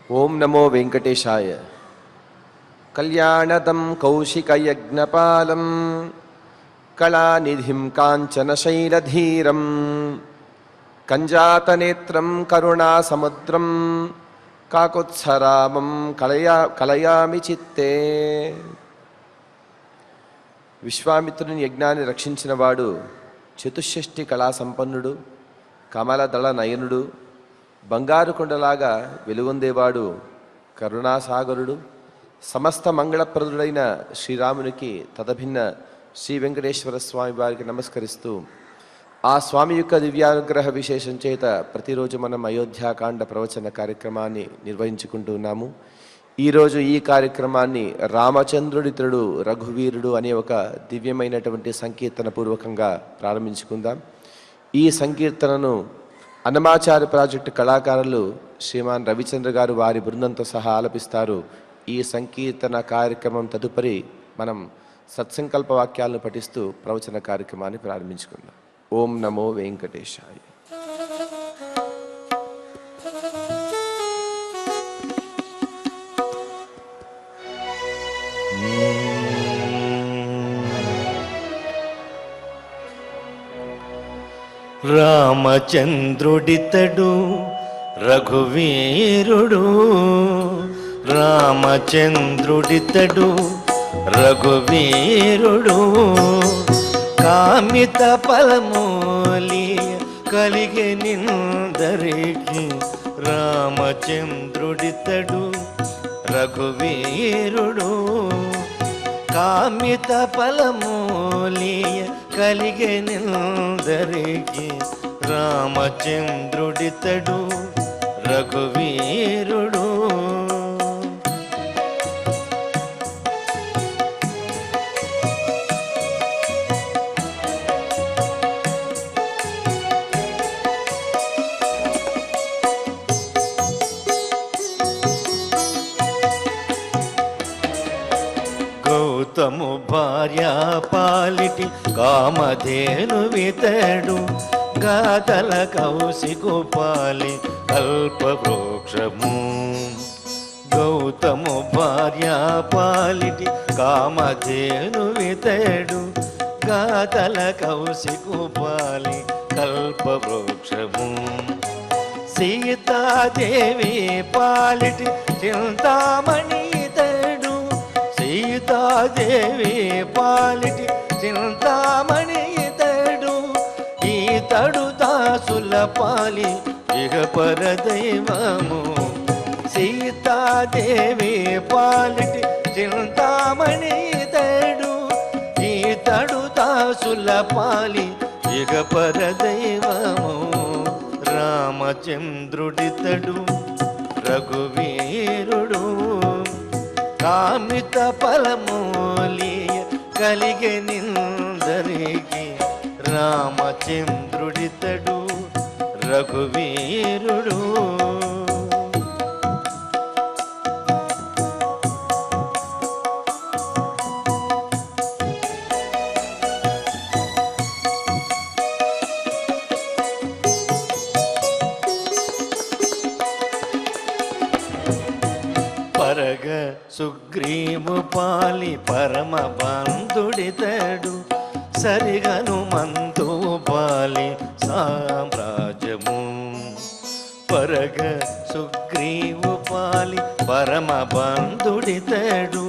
ఓం నమో వెంకటేశాయ. కళ్యాణదం కౌశికయజ్ఞపాలం కళానిధిం కాంచనశైలధీరం కంజాతనేత్రం కరుణాసముద్రం కాకుత్సరామం కలయామి చిత్తే. విశ్వామిత్రుని యజ్ఞాన్ని రక్షించినవాడు, చతుషష్ఠి కళాసంపన్నుడు, కమలదళ నయనుడు, బంగారు కొండలాగా వెలుగొందేవాడు, కరుణాసాగరుడు, సమస్త మంగళప్రదుడైన శ్రీరామునికి తదభిన్న శ్రీ వెంకటేశ్వర స్వామి వారికి నమస్కరిస్తూ ఆ స్వామి యొక్క దివ్యానుగ్రహ విశేషం చేత ప్రతిరోజు మనం అయోధ్యాకాండ ప్రవచన కార్యక్రమాన్ని నిర్వహించుకుంటున్నాము. ఈరోజు ఈ కార్యక్రమాన్ని రామచంద్రుడితడు రఘువీరుడు అనే ఒక దివ్యమైనటువంటి సంకీర్తన పూర్వకంగా ప్రారంభించుకుందాం. ఈ సంకీర్తనను అన్నమాచార్య ప్రాజెక్టు కళాకారులు శ్రీమాన్ రవిచంద్ర గారు వారి బృందంతో సహా ఆలపిస్తారు. ఈ సంకీర్తన కార్యక్రమం తదుపరి మనం సత్సంకల్ప వాక్యాలను పఠిస్తూ ప్రవచన కార్యక్రమాన్ని ప్రారంభించుకుందాం. ఓం నమో వెంకటేశాయ. రామచంద్రుడితడు రఘువీరుడు, రామచంద్రుడితడు రఘువీరుడు, కామిత ఫలమూలి కలిగే నిందరికి. రామచంద్రుడితడు రఘువీరుడు, కామిత ఫలమూలి కలిగే నిందరికి. రామచంద్రుడితడు రఘువీరుడు. గౌతము భార్య పాలిటి కామధేను వితడు, గాతల కౌశికు పాలి కల్పవృక్షము. గౌతము భార్య పాలిటి కామధేను వితడు, గాతల కౌశికు పాలి కల్పవృక్షము. సీతాదేవి పాలిటి చింతామణి ఇతడు, సీతాదేవి పాలిటి చింతామణి ఇతడు, ఈతడు దాసుల పాలి ఇహ పరదైవము. సీతాదేవి పాలిటి చింతామణి ఇతడు, ఈతడు దాసుల పాలి ఇహ పరదైవము. రామచంద్రుడితడు రఘువీరుడు, కామిత ఫలమూలి కలిగే నిందరికి. రామచంద్రుడితడు రఘువీరుడు. పరగ సుగ్రీవు పాలి పరమ బంధుడితడు, సరిగనుమంతు పాలి సామ్రాజ్యము. పరగ సుగ్రీవు పాలి పరమ బంధుడితడు,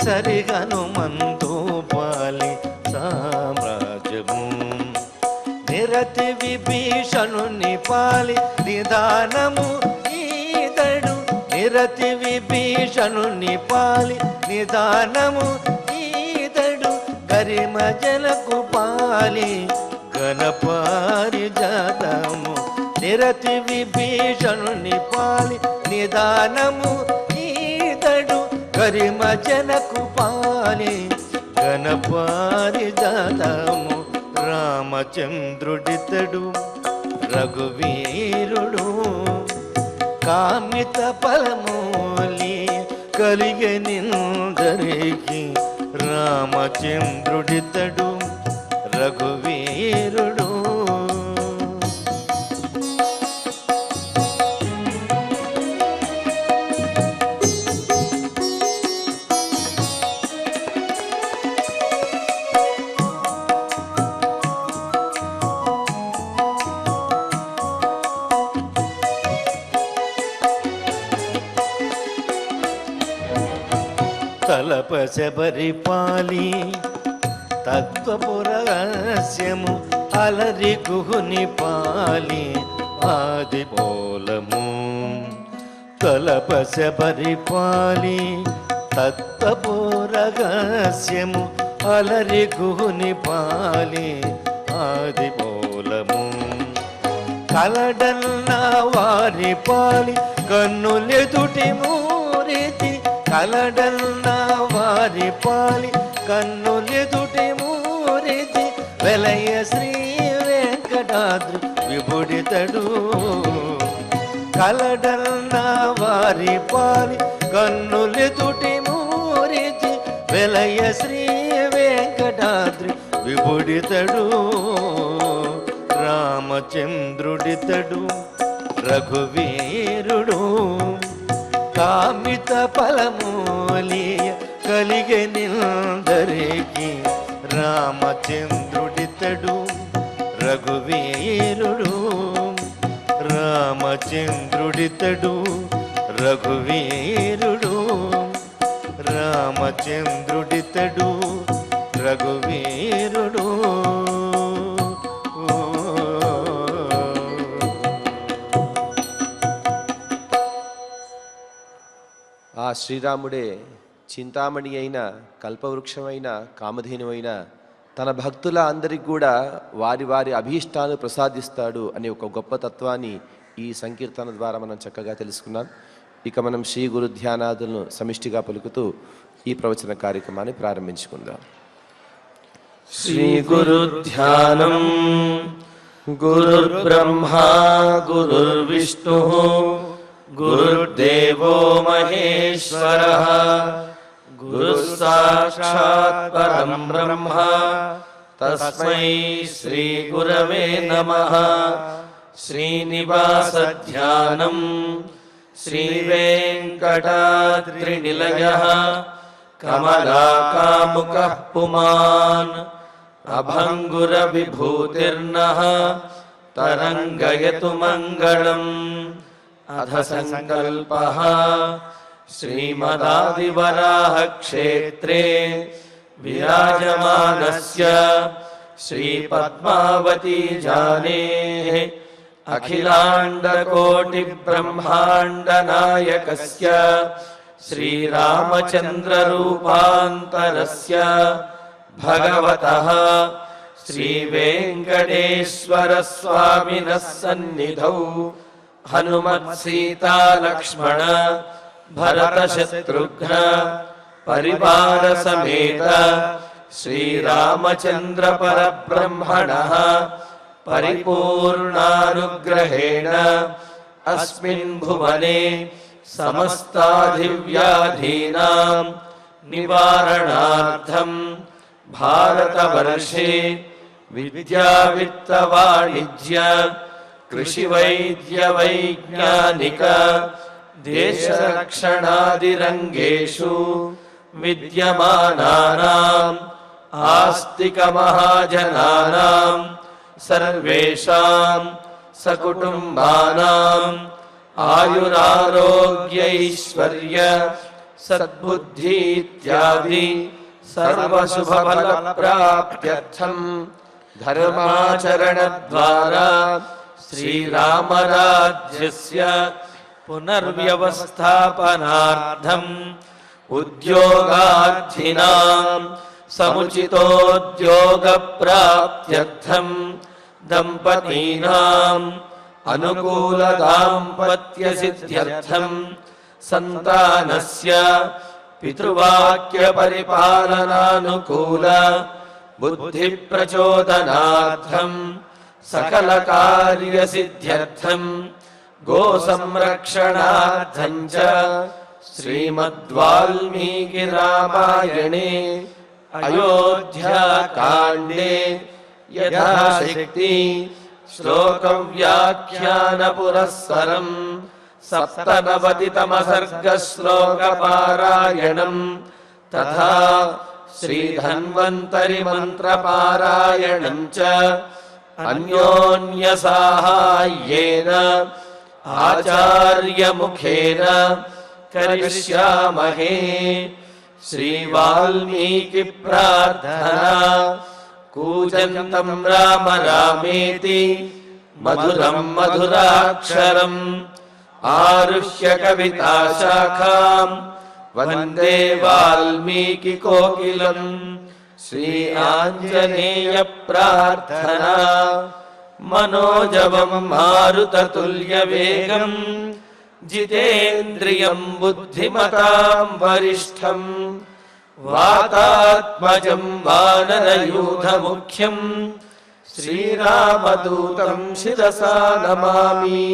సరిగనుమంతు పాలి సామ్రాజ్యము. నిరతి విభీషణుని పాలి నిదానము ఈతడు, నిరతి విభీషణుని పాలి నిదానము ఈతడు, గరిమజలకు పాలి ఘనపారిజాతము. నిరతి విభీషణుని పాలి నిదానము ఈతడు, గరిమజలకు పాలి ఘనపారిజాతము. రామచంద్రుడితడు రఘువీరుడు, కామిత ఫలమూలి కలిగే నిందరికి. రామచంద్రుడితడు రఘువీరుడు. తలప శబరిపాలి తత్వపు రహస్యము అలరి గుహుని పాలి ఆది మూలము. తలప శబరిపాలి తత్వపు రహస్యము అలరి గుహుని పాలి ఆది మూలము. కలడన్న వారి పాలి కన్నులెదుటి మూరితి కలడన్న వారి పాలి కన్నులెదుటి మూరితి వెలయ శ్రీ వెంకటాద్రి విభుడితడు. కలడన్న వారి పాలి కన్నులెదుటి మూరితి వెలయ శ్రీ వెంకటాద్రి విభుడితడు. రామచంద్రుడితడు రఘువీరుడు కామిత ఫలమూలియ కలిగే నిందరికి. రామచంద్రుడితడు రఘువీరుడు రామచంద్రుడితడు రఘువీరుడు రామచంద్రుడితడు రఘువీరుడు. ఆ శ్రీరాముడే చింతామణి అయిన కల్పవృక్షమైన కామధేనువైన తన భక్తుల అందరికి కూడా వారి వారి అభీష్టాలు ప్రసాదిస్తాడు అనే ఒక గొప్ప తత్వాన్ని ఈ సంకీర్తన ద్వారా మనం చక్కగా తెలుసుకున్నాం. ఇక మనం శ్రీ గురు ధ్యానాదులను సమిష్టిగా పలుకుతూ ఈ ప్రవచన కార్యక్రమాన్ని ప్రారంభించుకుందాం. శ్రీ గురు ధ్యానం. గురుర్ బ్రహ్మా గురుర్విష్ణు గురుర్దేవో మహేశ్వరః గురుః సాక్షాత్ పరం బ్రహ్మ తస్మై శ్రీ గురవే నమః. శ్రీనివాస ధ్యానం. శ్రీ వెంకటాద్రినిలయః కమలాకాముకః పుమాన్ అభంగుర విభూతిర్నః తరంగయతు మంగళం. అథ సంకల్పః శ్రీమదాదివరాహ క్షేత్రే విరాజమానస్య శ్రీపద్మావతీ జానేః అఖిలాండకోటి బ్రహ్మాండ నాయకస్య శ్రీరామచంద్ర రూపాంతరస్య భగవతః శ్రీ వెంకటేశ్వర స్వామినః సన్నిధౌ హనుమత్ సీతా లక్ష్మణ భరత శత్రుఘ్న పరివార సమేత శ్రీరామచంద్ర పరబ్రహ్మణః పరిపూర్ణానుగ్రహేణ అస్మిన్ భువనే సమస్తాధివ్యాధీనాం నివారణార్థం భారతవర్షే విద్యా విత్త వాణిజ్య కృషి వైద్య వైజ్ఞానిక దేశ రక్షణాదిరంగేషు విద్యమానానాం ఆస్తిక మహాజనానాం సర్వేషాం సకుటుంబానాం ఆయురారోగ్యైశ్వర్య సద్బుద్ధి ఇత్యాది సర్వశుభఫల ప్రాప్త్యర్థం ధర్మాచరణ ద్వారా శ్రీరామరాజ్యస్య పునర్వ్యవస్థాపనార్థం ఉద్యోగార్థినాం సముచితోద్యోగ ప్రాప్త్యర్థం దంపతీనాం అనుకూల దాంపత్య సిద్ధ్యర్థం సంతానస్య పితృవాక్య పరిపాలనానుకూల బుద్ధి ప్రచోదనార్థం సకల కార్య సిద్ధ్యర్థం గో సంరక్షణార్థం చ శ్రీమద్వాల్మీకి రామాయణే అయోధ్యాకాండే యథాశక్తి శ్లోక వ్యాఖ్యాన పురస్సరం సప్తనవతితమ సర్గ శ్లోక పారాయణం తథా శ్రీధన్వంతరి మంత్ర పారాయణం చ అన్యోన్య సాహాయ్యేన ఆచార్య ముఖేన కరిష్యామహే. శ్రీవాల్మీకి ప్రార్థనా కూజంతం రామ రామేతి మధురం మధురాక్షరం ఆరుహ్య కవితా శాఖాం వందే వాల్మీకి కోకిలం. శ్రీ ఆంజనేయ ప్రార్థనా మనోజవం మారుతతుల్య వేగం జితేంద్రియం బుద్ధిమతాం వరిష్టం వాతాత్మజం వానరయూథముఖ్యం శ్రీరామదూతం శిరసా నమామి.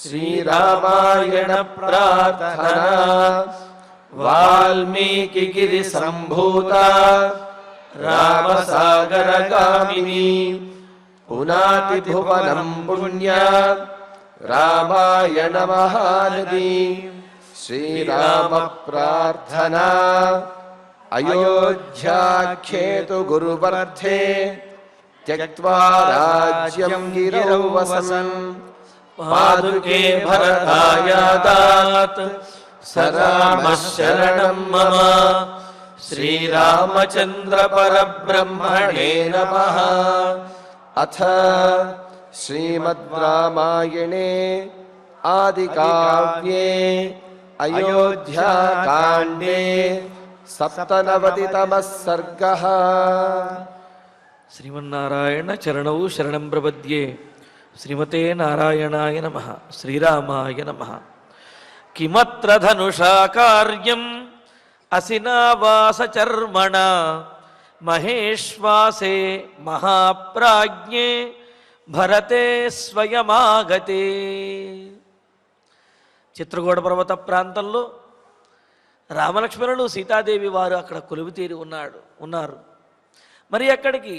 శ్రీరామాయణ ప్రార్థనా వాల్మీకి గిరి సంభూత రామసాగరగామిని పునాతి భువనం పుణ్య రామాయణ మహానది. శ్రీరామ ప్రార్థనా అయోధ్యాఖ్యేతు గురువర్ధే త్యక్త్వా రాజ్యం గిరౌ వసన్ పాదుకే భరతాయాదాత్ స రామః శరణం మమ. శ్రీరామచంద్ర పరబ్రహ్మణే నమః. అథ శ్రీమద్ రామాయణే ఆదికావ్యే అయోధ్యాకాండే సప్తనవతితమః సర్గః. శ్రీమన్నారాయణ చరణౌ శరణం ప్రపద్యే. శ్రీమతే నారాయణాయ నమః. శ్రీరామాయ నమః. కిమత్ర ధనుషా కార్యం అసినావాస చర్మణ మహేశ్వాసే మహాప్రాజ్ఞే భరతే స్వయమాగతే. చిత్రకూట పర్వత ప్రాంతంలో రామలక్ష్మణులు సీతాదేవి వారు అక్కడ కొలువుతీరి ఉన్నారు. మరి అక్కడికి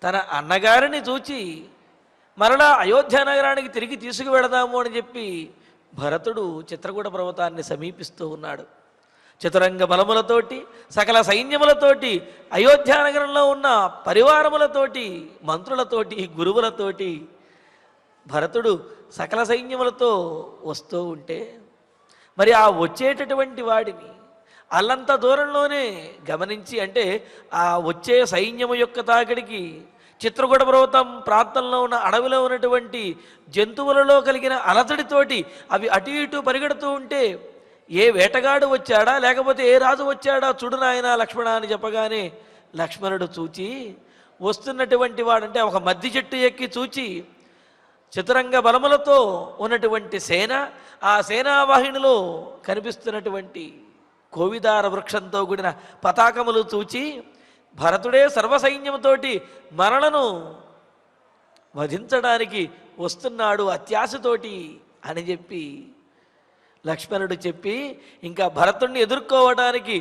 తన అన్నగారిని చూచి మరలా అయోధ్య నగరానికి తిరిగి తీసుకువెళదాము అని చెప్పి భరతుడు చిత్రకూట పర్వతాన్ని సమీపిస్తూ ఉన్నాడు. చతురంగ బలములతోటి సకల సైన్యములతోటి అయోధ్య నగరంలో ఉన్న పరివారములతోటి మంత్రులతోటి గురువులతోటి భరతుడు సకల సైన్యములతో వస్తూ ఉంటే మరి ఆ వచ్చేటటువంటి వాడిని అల్లంత దూరంలోనే గమనించి, అంటే ఆ వచ్చే సైన్యము యొక్క తాకిడికి చిత్రకూట పర్వతం ప్రాంతంలో ఉన్న అడవిలో ఉన్నటువంటి జంతువులలో కలిగిన అలజడితోటి అవి అటు ఇటు పరిగెడుతూ ఉంటే ఏ వేటగాడు వచ్చాడా లేకపోతే ఏ రాజు వచ్చాడా చూడు నాయన లక్ష్మణ అని చెప్పగానే లక్ష్మణుడు చూచి వస్తున్నటువంటి వాడంటే ఒక మద్ది చెట్టు ఎక్కి చూచి చతురంగ బలములతో ఉన్నటువంటి సేన, ఆ సేనావాహినిలో కనిపిస్తున్నటువంటి కోవిదార వృక్షంతో కూడిన పతాకములు చూచి భరతుడే సర్వసైన్యముతోటి మనలను వధించడానికి వస్తున్నాడు అత్యాశతోటి అని చెప్పి లక్ష్మణుడు చెప్పి ఇంకా భరతుణ్ణి ఎదుర్కోవడానికి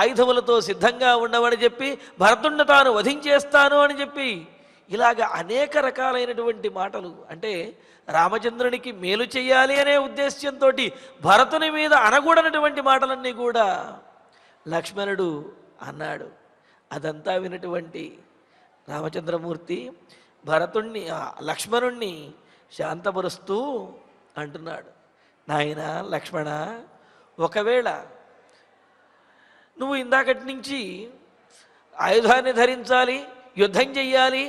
ఆయుధములతో సిద్ధంగా ఉండమని చెప్పి భరతుణ్ణి తాను వధించేస్తాను అని చెప్పి ఇలాగ అనేక రకాలైనటువంటి మాటలు, అంటే రామచంద్రునికి మేలు చెయ్యాలి అనే ఉద్దేశ్యంతో భరతుని మీద అనకూడనటువంటి మాటలన్నీ కూడా లక్ష్మణుడు అన్నాడు. అదంతా వినటువంటి రామచంద్రమూర్తి భరతుణ్ణి లక్ష్మణుణ్ణి శాంతపరుస్తూ అంటున్నాడు, నాయన లక్ష్మణ, ఒకవేళ నువ్వు ఇందాకటి నుంచి ఆయుధాన్ని ధరించాలి, యుద్ధం చెయ్యాలి,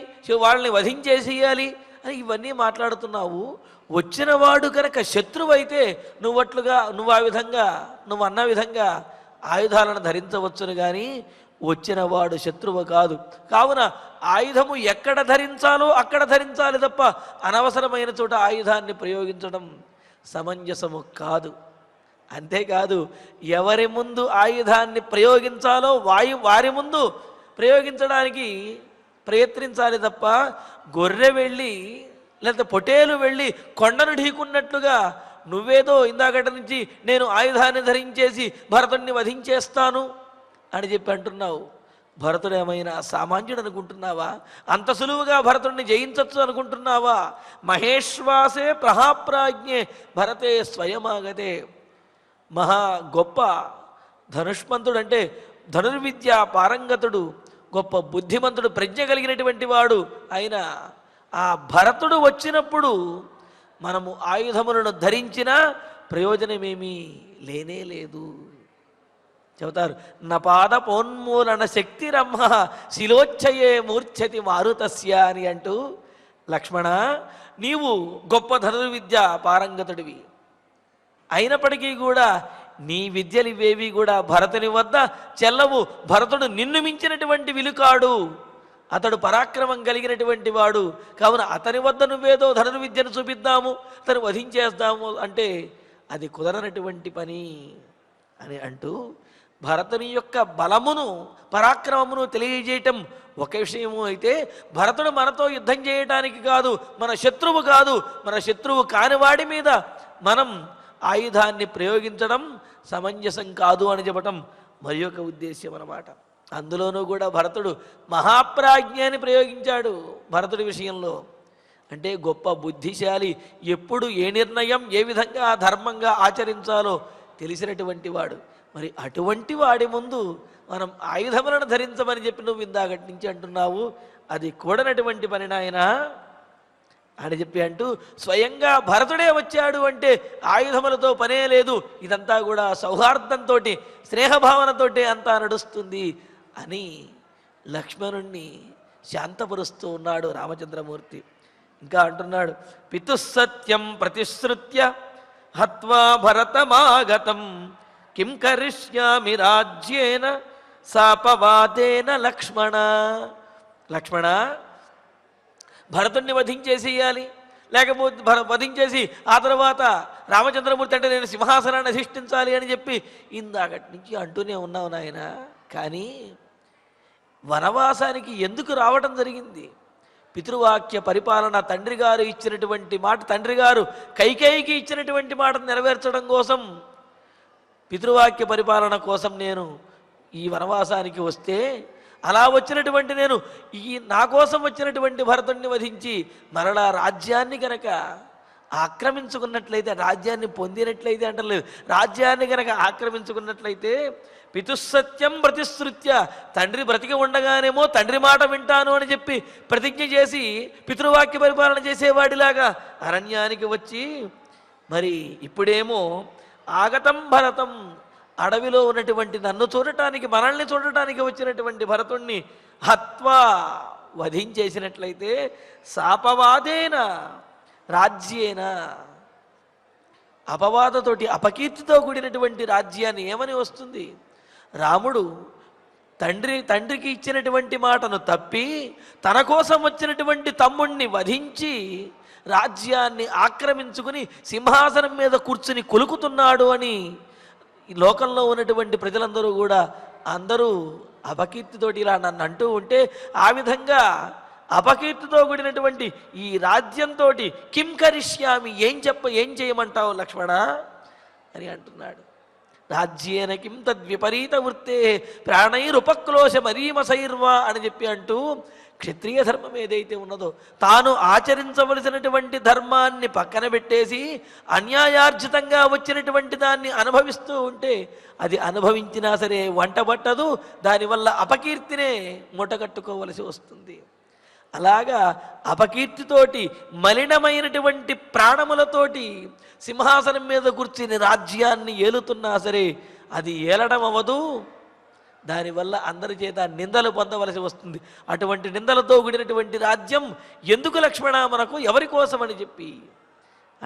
వాళ్ళని వధించేసేయాలి అని ఇవన్నీ మాట్లాడుతున్నావు. వచ్చినవాడు కనుక శత్రువు అయితే నువ్వు అన్న విధంగా ఆయుధాలను ధరించవచ్చును కానీ వచ్చినవాడు శత్రువు కాదు. కావున ఆయుధము ఎక్కడ ధరించాలో అక్కడ ధరించాలి తప్ప అనవసరమైన చోట ఆయుధాన్ని ప్రయోగించడం సమంజసము కాదు. అంతేకాదు ఎవరి ముందు ఆయుధాన్ని ప్రయోగించాలో వారి ముందు ప్రయోగించడానికి ప్రయత్నించాలి తప్ప గొర్రె వెళ్ళి లేకపోతే పొటేలు వెళ్ళి కొండను ఢీకున్నట్లుగా నువ్వేదో ఇందాకటి నుంచి నేను ఆయుధాన్ని ధరించేసి భరతుణ్ణి వధించేస్తాను అని చెప్పి అంటున్నావు. భరతుడు ఏమైనా సామాన్యుడు అనుకుంటున్నావా? అంత సులువుగా భరతుడిని జయించవచ్చు అనుకుంటున్నావా? మహేశ్వాసే ప్రహాప్రాజ్ఞే భరతే స్వయమాగతే. మహా గొప్ప ధనుష్మంతుడు, అంటే ధనుర్విద్య పారంగతుడు, గొప్ప బుద్ధిమంతుడు, ప్రజ్ఞ కలిగినటువంటి వాడు అయినా ఆ భరతుడు వచ్చినప్పుడు మనము ఆయుధములను ధరించిన ప్రయోజనమేమీ లేనే లేదు చెబుతారు, నపాద పోన్మూలన శక్తి రమ్మ శిలోచ్చయే మూర్ఛతి మారుతస్య అని అంటూ, లక్ష్మణ నీవు గొప్ప ధనుర్విద్య పారంగతుడివి, అయినప్పటికీ కూడా నీ విద్యలు ఇవేవి కూడా భరతుని వద్ద చెల్లవు. భరతుడు నిన్ను మించినటువంటి విలుకాడు, అతడు పరాక్రమం కలిగినటువంటి వాడు, కావున అతని వద్ద నువ్వేదో ధనుర్విద్యను చూపిద్దాము, అతను వధించేస్తాము అంటే అది కుదరనటువంటి పని అని అంటూ భరతుని యొక్క బలమును పరాక్రమమును తెలియజేయటం ఒక విషయము అయితే, భరతుడు మనతో యుద్ధం చేయటానికి కాదు, మన శత్రువు కాదు, మన శత్రువు కానివాడి మీద మనం ఆయుధాన్ని ప్రయోగించడం సమంజసం కాదు అని చెప్పటం మరి యొక్క ఉద్దేశ్యం అన్నమాట. అందులోనూ కూడా భరతుడు మహాప్రాజ్ఞాన్ని ప్రయోగించాడు భరతుడి విషయంలో. అంటే గొప్ప బుద్ధిశాలి, ఎప్పుడు ఏ నిర్ణయం ఏ విధంగా ధర్మంగా ఆచరించాలో తెలిసినటువంటి వాడు. మరి అటువంటి వాడి ముందు మనం ఆయుధములను ధరించమని చెప్పి నువ్వు ఇందాకటి నుంచి అంటున్నావు, అది కూడనటువంటి పని నాయనా అని చెప్పి అంటూ, స్వయంగా భరతుడే వచ్చాడు అంటే ఆయుధములతో పనే లేదు, ఇదంతా కూడా సౌహార్దంతో స్నేహభావనతోటే అంతా నడుస్తుంది అని లక్ష్మణుణ్ణి శాంతపరుస్తూ ఉన్నాడు రామచంద్రమూర్తి. ఇంకా అంటున్నాడు, పితుస్సత్యం ప్రతిశ్రుత్య హత్వా భరతమాగతం కిం కరిష్యామి రాజ్యేన సాపవాదేన లక్ష్మణ. లక్ష్మణ, భరతుణ్ణి వధించేసేయాలి, లేకపోతే వధించేసి ఆ తర్వాత రామచంద్రమూర్తి అంటే నేను సింహాసనాన్ని అధిష్ఠించాలి అని చెప్పి ఇందాకటి నుంచి అంటూనే ఉన్నావు నాయన. కానీ వనవాసానికి ఎందుకు రావటం జరిగింది? పితృవాక్య పరిపాలన తండ్రి గారు ఇచ్చినటువంటి మాట, తండ్రి గారు కైకేయికి ఇచ్చినటువంటి మాటను నెరవేర్చడం కోసం, పితృవాక్య పరిపాలన కోసం నేను ఈ వనవాసానికి వస్తే, అలా వచ్చినటువంటి నేను ఈ నా కోసం వచ్చినటువంటి భరతుణ్ణి వధించి మరలా రాజ్యాన్ని కనుక ఆక్రమించుకున్నట్లయితే, రాజ్యాన్ని పొందినట్లయితే అంటలేదు, రాజ్యాన్ని కనుక ఆక్రమించుకున్నట్లయితే, పితుస్సత్యం ప్రతిశ్రుత్య, తండ్రి బ్రతికి ఉండగానేమో తండ్రి మాట వింటాను అని చెప్పి ప్రతిజ్ఞ చేసి పితృవాక్య పరిపాలన చేసేవాడిలాగా అరణ్యానికి వచ్చి, మరి ఇప్పుడేమో ఆగతం భరతం, అడవిలో ఉన్నటువంటి నన్ను చూడటానికి, మనల్ని చూడటానికి వచ్చినటువంటి భరతుణ్ణి హత్వా వధించేసినట్లయితే, శాపవాదేన రాజ్యేన, అపవాదతోటి అపకీర్తితో కూడినటువంటి రాజ్యాన్ని ఏమని వస్తుంది? రాముడు తండ్రికి ఇచ్చినటువంటి మాటను తప్పి తన కోసం వచ్చినటువంటి తమ్ముణ్ణి వధించి రాజ్యాన్ని ఆక్రమించుకుని సింహాసనం మీద కూర్చుని కొలుకుతున్నాడు అని ఈ లోకంలో ఉన్నటువంటి ప్రజలందరూ కూడా అందరూ అపకీర్తితోటి ఇలా నన్ను అంటూ ఉంటే, ఆ విధంగా అపకీర్తితో కూడినటువంటి ఈ రాజ్యంతో కిం కరిష్యామి, ఏం చేయమంటావు లక్ష్మణ అని అంటున్నాడు. రాజ్యేన కిం తద్విపరీత వృత్తే ప్రాణైరుపక్లోశ మరీమసైర్వా అని చెప్పి అంటూ, క్షత్రియ ధర్మం ఏదైతే ఉన్నదో తాను ఆచరించవలసినటువంటి ధర్మాన్ని పక్కన పెట్టేసి అన్యాయార్జితంగా వచ్చినటువంటి దాన్ని అనుభవిస్తూ ఉంటే, అది అనుభవించినా సరే వంట పట్టదు, దానివల్ల అపకీర్తినే మూటగట్టుకోవలసి వస్తుంది. అలాగా అపకీర్తితోటి మలినమైనటువంటి ప్రాణములతోటి సింహాసనం మీద కూర్చుని రాజ్యాన్ని ఏలుతున్నా సరే అది ఏలడం అవ్వదు, దానివల్ల అందరి చేత నిందలు పొందవలసి వస్తుంది. అటువంటి నిందలతో కూడినటువంటి రాజ్యం ఎందుకు లక్ష్మణ మనకు, ఎవరి కోసం అని చెప్పి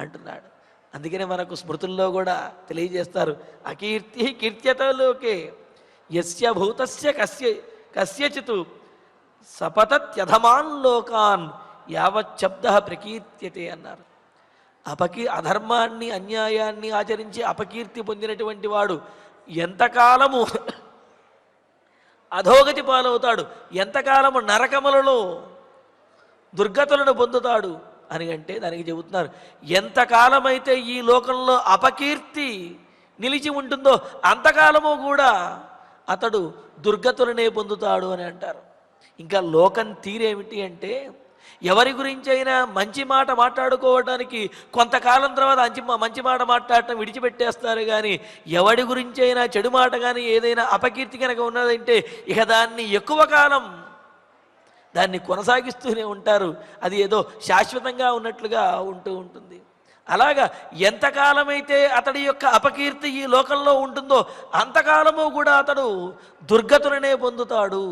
అంటున్నాడు. అందుకనే మనకు స్మృతుల్లో కూడా తెలియజేస్తారు, అకీర్తి కీర్త్యతలోకే యస్య భూతస్య కస్యచిత్ సపతత్యధమాన్ లోకాన్ యావచ్చబ్ద ప్రకీర్త్యతే అన్నారు. అధర్మాన్ని అన్యాయాన్ని ఆచరించి అపకీర్తి పొందినటువంటి వాడు ఎంతకాలము అధోగతి పాలవుతాడు, ఎంతకాలము నరకములలో దుర్గతులను పొందుతాడు అని అంటే దానికి చెబుతున్నారు, ఎంతకాలమైతే ఈ లోకంలో అపకీర్తి నిలిచి ఉంటుందో అంతకాలము కూడా అతడు దుర్గతులనే పొందుతాడు అని అంటారు. ఇంకా లోకం తీరేమిటి అంటే, ఎవరి గురించి అయినా మంచి మాట మాట్లాడుకోవడానికి కొంతకాలం తర్వాత మంచి మాట మాట్లాడటం విడిచిపెట్టేస్తారు, కానీ ఎవడి గురించి అయినా చెడు మాట కానీ ఏదైనా అపకీర్తి కనుక ఉన్నదంటే ఇక దాన్ని ఎక్కువ కాలం దాన్ని కొనసాగిస్తూనే ఉంటారు. అది ఏదో శాశ్వతంగా ఉన్నట్లుగా ఉంటూ ఉంటుంది. అలాగా ఎంతకాలమైతే అతడి యొక్క అపకీర్తి ఈ లోకంలో ఉంటుందో అంతకాలము కూడా అతడు దుర్గతులనే పొందుతాడు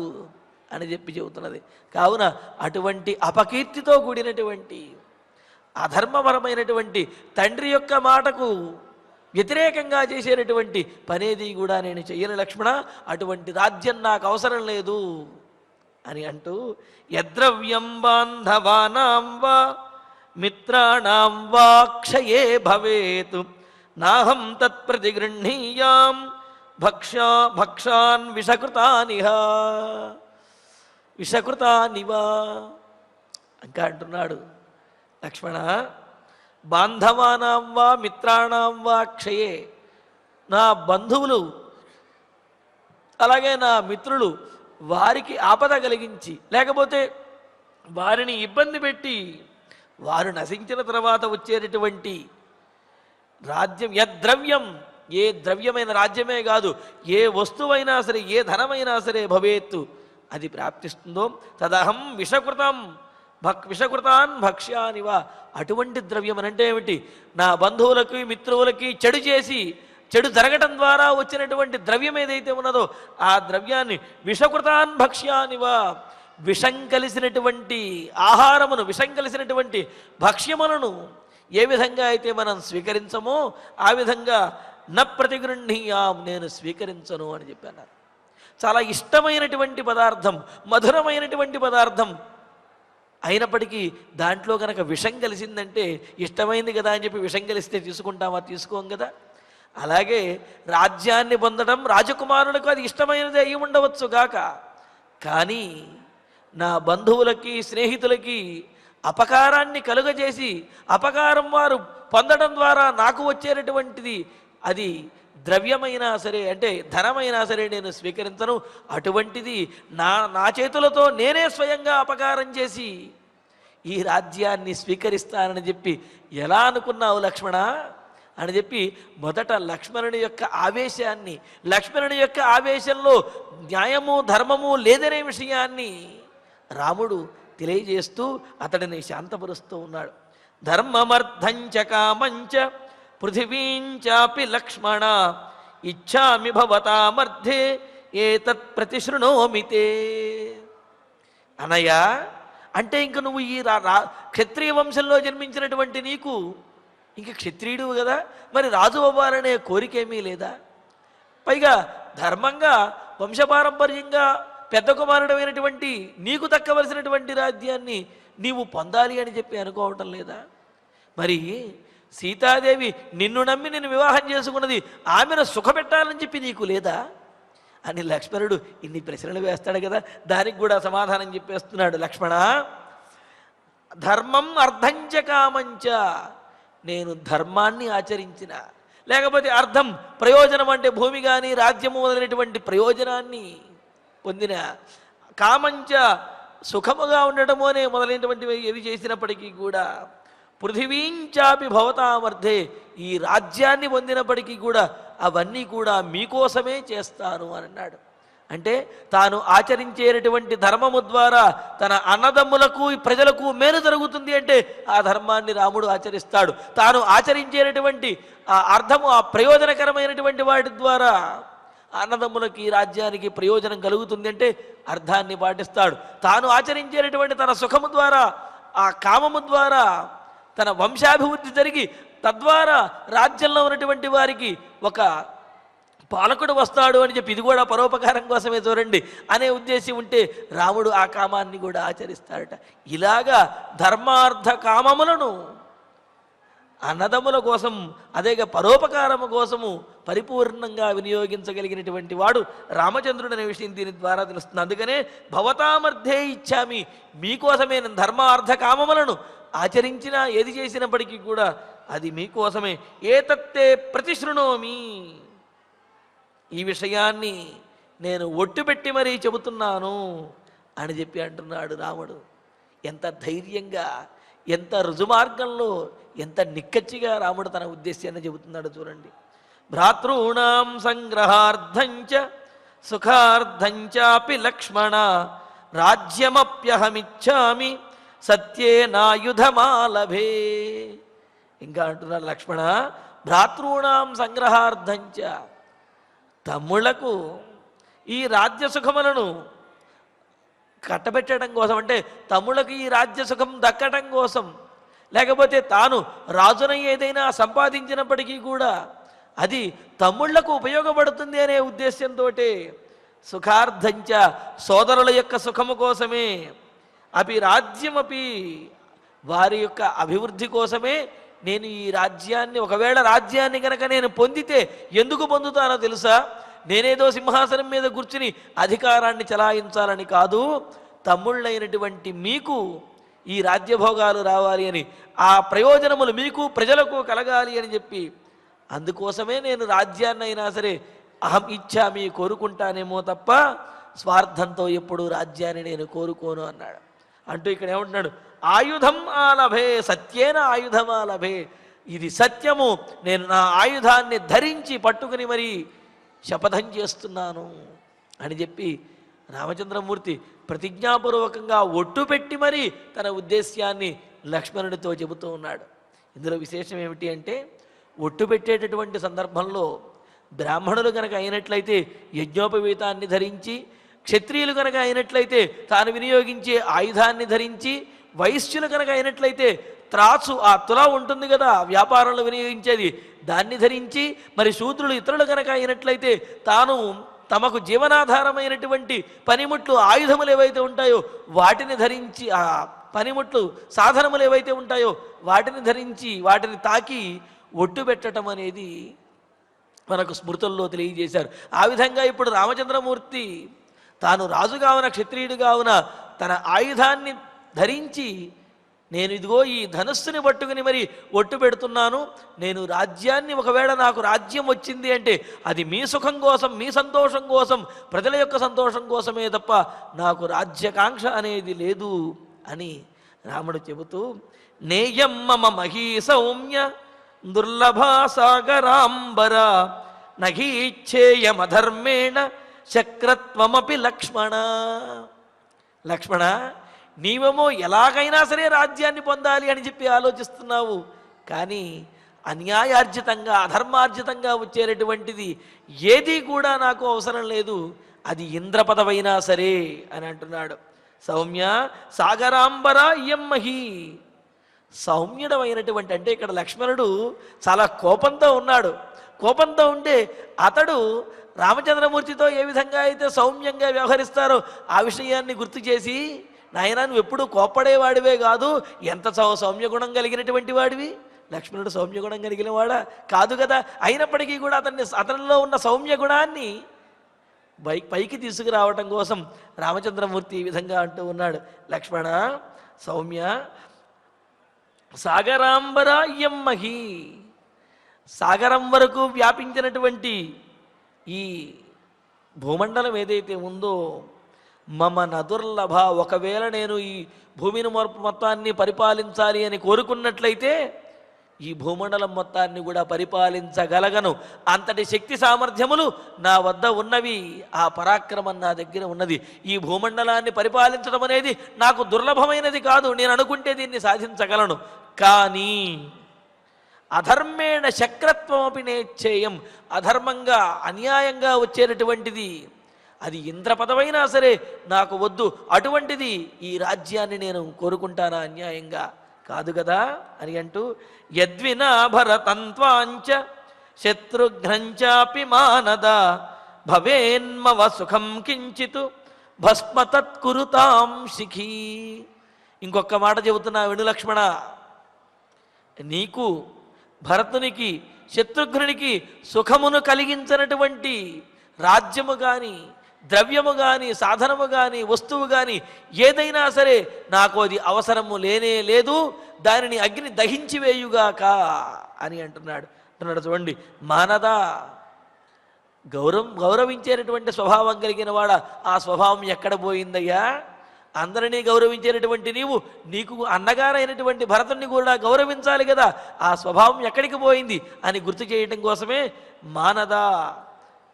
అని చెప్పి చెబుతున్నది. కావున అటువంటి అపకీర్తితో కూడినటువంటి అధర్మపరమైనటువంటి తండ్రి యొక్క మాటకు వ్యతిరేకంగా చేసేటటువంటి పనేది కూడా నేను చెయ్యను లక్ష్మణ, అటువంటి రాజ్యం నాకు అవసరం లేదు అని అంటూ, యద్రవ్యం బాంధవానాం వా మిత్రాణాం వా క్షయే భవేత్ నాహం తత్ప్రతిగృహ్ణీయాం భక్షాన్ విషకృతానివా ఇంకా అంటున్నాడు లక్ష్మణ, బాంధవానాం వా మిత్రాణాం వా క్షయే, నా బంధువులు అలాగే నా మిత్రులు వారికి ఆపద కలిగించి లేకపోతే వారిని ఇబ్బంది పెట్టి వారు నశించిన తర్వాత వచ్చేటటువంటి రాజ్యం, యద్ద్రవ్యం, ఏ ద్రవ్యమైన రాజ్యమే కాదు, ఏ వస్తువైనా సరే, ఏ ధనమైనా సరే భవేత్తు అది ప్రాప్తిస్తుందో తదహం విషకృతాన్ భక్ష్యానివా, అటువంటి ద్రవ్యం అనంటే ఏమిటి, నా బంధువులకి మిత్రువులకి చెడు చేసి చెడు జరగటం ద్వారా వచ్చినటువంటి ద్రవ్యం ఏదైతే ఉన్నదో ఆ ద్రవ్యాన్ని విషకృతాన్ భక్ష్యానివా, విషం కలిసినటువంటి ఆహారమును, విషం కలిసినటువంటి భక్ష్యములను ఏ విధంగా అయితే మనం స్వీకరించమో ఆ విధంగా న ప్రతిగృహ్ణీయాం, నేను స్వీకరించను అని చెప్పాను. చాలా ఇష్టమైనటువంటి పదార్థం, మధురమైనటువంటి పదార్థం అయినప్పటికీ దాంట్లో కనుక విషం కలిసిందంటే ఇష్టమైంది కదా అని చెప్పి విషం కలిస్తే తీసుకుంటామా? తీసుకోం కదా. అలాగే రాజ్యాన్ని పొందడం రాజకుమారులకు అది ఇష్టమైనది అయి ఉండవచ్చు గాక, కానీ నా బంధువులకి స్నేహితులకి అపకారాన్ని కలుగజేసి అపకారం వారు పొందడం ద్వారా నాకు వచ్చేటటువంటిది అది ద్రవ్యమైనా సరే, అంటే ధనమైనా సరే నేను స్వీకరించను. అటువంటిది నా చేతులతో నేనే స్వయంగా అపకారం చేసి ఈ రాజ్యాన్ని స్వీకరిస్తానని చెప్పి ఎలా అనుకున్నావు లక్ష్మణ అని చెప్పి మొదట లక్ష్మణుని యొక్క ఆవేశాన్ని, లక్ష్మణుని యొక్క ఆవేశంలో న్యాయము ధర్మము లేదనే విషయాన్ని రాముడు తెలియజేస్తూ అతడిని శాంతపరుస్తూ ఉన్నాడు. ధర్మమర్థంచ కామంచ పృథివీంచాపి లక్ష్మణ ఇచ్ఛామి భవతామర్థే ఏతత్ ప్రతిశృణోమితే. అనయ్య, అంటే ఇంక నువ్వు ఈ క్షత్రియ వంశంలో జన్మించినటువంటి నీకు ఇంక క్షత్రియుడు కదా, మరి రాజు అవ్వాలనే కోరికేమీ లేదా? పైగా ధర్మంగా వంశపారంపర్యంగా పెద్ద కుమారుడమైనటువంటి నీకు దక్కవలసినటువంటి రాజ్యాన్ని నీవు పొందాలి అని చెప్పి అనుకోవటం లేదా? మరి సీతాదేవి నిన్ను నమ్మి నిన్ను వివాహం చేసుకున్నది ఆమెను సుఖపెట్టాలని చెప్పి నీకు లేదా అని లక్ష్మణుడు ఇన్ని ప్రశ్నలు వేస్తాడు కదా. దానికి కూడా సమాధానం చెప్పేస్తున్నాడు. లక్ష్మణ, ధర్మం అర్థంచ కామంచ, నేను ధర్మాన్ని ఆచరించిన, లేకపోతే అర్థం ప్రయోజనం అంటే భూమి కానీ రాజ్యము మొదలైనటువంటి ప్రయోజనాన్ని పొందిన, కామంచ సుఖముగా ఉండటము అనే మొదలైనటువంటివి ఏది చేసినప్పటికీ కూడా పృథివీంచాపి భవతామర్థే, ఈ రాజ్యాన్ని పొందినప్పటికీ కూడా అవన్నీ కూడా మీకోసమే చేస్తాను అని అన్నాడు. అంటే తాను ఆచరించేటటువంటి ధర్మము ద్వారా తన అన్నదమ్ములకు ప్రజలకు మేలు జరుగుతుంది అంటే ఆ ధర్మాన్ని రాముడు ఆచరిస్తాడు. తాను ఆచరించేటటువంటి ఆ అర్థము, ఆ ప్రయోజనకరమైనటువంటి వాటి ద్వారా అన్నదమ్ములకి రాజ్యానికి ప్రయోజనం కలుగుతుంది అంటే అర్థాన్ని పాటిస్తాడు. తాను ఆచరించేటటువంటి తన సుఖము ద్వారా, ఆ కామము ద్వారా తన వంశాభివృద్ధి జరిగి తద్వారా రాజ్యంలో ఉన్నటువంటి వారికి ఒక పాలకుడు వస్తాడు అని చెప్పి ఇది కూడా పరోపకారం కోసమే చూడండి అనే ఉద్దేశం ఉంటే రాముడు ఆ కామాన్ని కూడా ఆచరిస్తాడట. ఇలాగా ధర్మార్థ కామములను అన్నదమ్ముల కోసం, అదేగా పరోపకారము కోసము పరిపూర్ణంగా వినియోగించగలిగినటువంటి వాడు రామచంద్రుడు అనే విషయం దీని ద్వారా తెలుస్తుంది. అందుకనే భవతామర్థే ఇచ్చామి, మీకోసమే నేను ధర్మార్థ కామములను ఆచరించినా ఏది చేసినప్పటికీ కూడా అది మీకోసమే. ఏతత్తే ప్రతిశృణోమి, ఈ విషయాన్ని నేను ఒట్టుపెట్టి మరీ చెబుతున్నాను అని చెప్పి అంటున్నాడు రాముడు. ఎంత ధైర్యంగా, ఎంత రుజుమార్గంలో, ఎంత నిక్కచ్చిగా రాముడు తన ఉద్దేశాన్ని చెబుతున్నాడు చూడండి. భ్రాతॄణాం సంగ్రహార్థంచ సుఖార్థంచాపి లక్ష్మణ రాజ్యమప్యహమిచ్చామి సత్యేనాయుధమాలభే. ఇంకా అంటున్నారు లక్ష్మణ, భ్రాతృణాం సంగ్రహార్థంచ, తమ్ముళ్లకు ఈ రాజ్య సుఖములను కట్టబెట్టడం కోసం, అంటే తమ్ముళ్ళకి ఈ రాజ్య సుఖం దక్కడం కోసం, లేకపోతే తాను రాజునై ఏదైనా సంపాదించినప్పటికీ కూడా అది తమ్ముళ్లకు ఉపయోగపడుతుంది అనే ఉద్దేశంతో, సుఖార్థంచ సోదరుల యొక్క సుఖము కోసమే, అపి రాజ్యమపి వారి యొక్క అభివృద్ధి కోసమే నేను ఈ రాజ్యాన్ని, ఒకవేళ రాజ్యాన్ని కనుక నేను పొందితే ఎందుకు పొందుతానో తెలుసా? నేనేదో సింహాసనం మీద కూర్చుని అధికారాన్ని చలాయించాలని కాదు, తమ్ముళ్ళైనటువంటి మీకు ఈ రాజ్యభోగాలు రావాలి అని, ఆ ప్రయోజనములు మీకు ప్రజలకు కలగాలి అని చెప్పి, అందుకోసమే నేను రాజ్యాన్ని అయినా సరే అహం ఇచ్చామి కోరుకుంటానేమో తప్ప స్వార్థంతో ఎప్పుడు రాజ్యాన్ని నేను కోరుకోను అన్నాడు. అంటూ ఇక్కడ ఏమంటున్నాడు, ఆయుధం ఆలభే సత్యేన ఆయుధం ఆలభే, ఇది సత్యము, నేను నా ఆయుధాన్ని ధరించి పట్టుకుని మరి శపథం చేస్తున్నాను అని చెప్పి రామచంద్రమూర్తి ప్రతిజ్ఞాపూర్వకంగా ఒట్టు పెట్టి మరి తన ఉద్దేశ్యాన్ని లక్ష్మణుడితో చెబుతూ ఉన్నాడు. ఇందులో విశేషం ఏమిటి అంటే, ఒట్టు పెట్టేటటువంటి సందర్భంలో బ్రాహ్మణులు కనుక అయినట్లయితే యజ్ఞోపవీతాన్ని ధరించి, క్షత్రియులు కనుక అయినట్లయితే తాను వినియోగించే ఆయుధాన్ని ధరించి, వైశ్యులు కనుక అయినట్లయితే త్రాసు, ఆ తుల ఉంటుంది కదా వ్యాపారంలో వినియోగించేది, దాన్ని ధరించి, మరి శూద్రులు ఇతరులు కనుక అయినట్లయితే తాను తమకు జీవనాధారమైనటువంటి పనిముట్లు ఆయుధములు ఏవైతే ఉంటాయో వాటిని ధరించి, ఆ పనిముట్లు సాధనములు ఏవైతే ఉంటాయో వాటిని ధరించి వాటిని తాకి ఒట్టు పెట్టడం అనేది మనకు స్మృతుల్లో తెలియజేశారు. ఆ విధంగా ఇప్పుడు రామచంద్రమూర్తి తాను రాజుగా ఉన్న, క్షత్రియుడిగా ఉన్న తన ఆయుధాన్ని ధరించి, నేను ఇదిగో ఈ ధనుస్సుని పట్టుకుని మరి ఒట్టు పెడుతున్నాను, నేను రాజ్యాన్ని, ఒకవేళ నాకు రాజ్యం వచ్చింది అంటే అది మీ సుఖం కోసం, మీ సంతోషం కోసం, ప్రజల యొక్క సంతోషం కోసమే తప్ప నాకు రాజ్యకాంక్ష అనేది లేదు అని రాముడు చెబుతూ, నేయం మమ మహీ సౌమ్య దుర్లభా సాగరాంబర నఘీచ్ఛేయమధర్మేణ శక్రత్వమపి లక్ష్మణ. లక్ష్మణ, నీవేమో ఎలాగైనా సరే రాజ్యాన్ని పొందాలి అని చెప్పి ఆలోచిస్తున్నావు, కానీ అన్యాయార్జితంగా, అధర్మార్జితంగా వచ్చేటటువంటిది ఏది కూడా నాకు అవసరం లేదు, అది ఇంద్రపదవైనా సరే అని అంటున్నాడు. సౌమ్య సాగరాంబర ఇయం మహి, సౌమ్యుడమైనటువంటి, అంటే ఇక్కడ లక్ష్మణుడు చాలా కోపంతో ఉన్నాడు. కోపంతో ఉంటే అతడు రామచంద్రమూర్తితో ఏ విధంగా అయితే సౌమ్యంగా వ్యవహరిస్తారో ఆ విషయాన్ని గుర్తు చేసి, నాయనా నువ్వు ఎప్పుడు కోప్పడేవాడివే కాదు, ఎంత సౌమ్యగుణం కలిగినటువంటి వాడివి. లక్ష్మణుడు సౌమ్యగుణం కలిగిన వాడా? కాదు కదా. అయినప్పటికీ కూడా అతనిలో ఉన్న సౌమ్యగుణాన్ని పైకి తీసుకురావటం కోసం రామచంద్రమూర్తి ఈ విధంగా అంటూ ఉన్నాడు. లక్ష్మణ, సౌమ్య సాగరాంబర ఇయం మహి, సాగరం వరకు వ్యాపించినటువంటి ఈ భూమండలం ఏదైతే ఉందో, మమ నదుర్లభ, ఒకవేళ నేను ఈ భూమిని మొత్తాన్ని పరిపాలించాలి అని కోరుకున్నట్లయితే ఈ భూమండలం మొత్తాన్ని కూడా పరిపాలించగలగను, అంతటి శక్తి సామర్థ్యములు నా వద్ద ఉన్నవి, ఆ పరాక్రమం నా దగ్గర ఉన్నది. ఈ భూమండలాన్ని పరిపాలించడం అనేది నాకు దుర్లభమైనది కాదు, నేను అనుకుంటే దీన్ని సాధించగలను. కానీ అధర్మేణ శక్రత్వమపి నేచ్ఛేయం, అధర్మంగా అన్యాయంగా వచ్చేటటువంటిది అది ఇంద్రపదవైనా సరే నాకు వద్దు, అటువంటిది ఈ రాజ్యాన్ని నేను కోరుకుంటానా అన్యాయంగా? కాదు కదా అని అంటూ, యద్వినా భరతంత్వాంచ శత్రుఘ్నంచాపి మానద భవేన్మవ సుఖం కించిత్ భస్మ తత్కురుతాం శిఖీ. ఇంకొక మాట చెబుతున్నా విను లక్ష్మణ, నీకు భరతునికి శత్రుఘ్నునికి సుఖమును కలిగించినటువంటి రాజ్యము కానీ, ద్రవ్యము కానీ, సాధనము కానీ, వస్తువు కానీ ఏదైనా సరే నాకు అది అవసరము లేనే లేదు, దానిని అగ్ని దహించి వేయుగాక అని అంటున్నాడు. చూడండి, మానదా, గౌరవించేటటువంటి స్వభావం కలిగిన వాడ, ఆ స్వభావం ఎక్కడ పోయిందయ్యా? అందరినీ గౌరవించేటటువంటి నీవు, నీకు అన్నగారైనటువంటి భరతుణ్ణి కూడా గౌరవించాలి కదా, ఆ స్వభావం ఎక్కడికి పోయింది అని గుర్తు చేయటం కోసమే మానదా,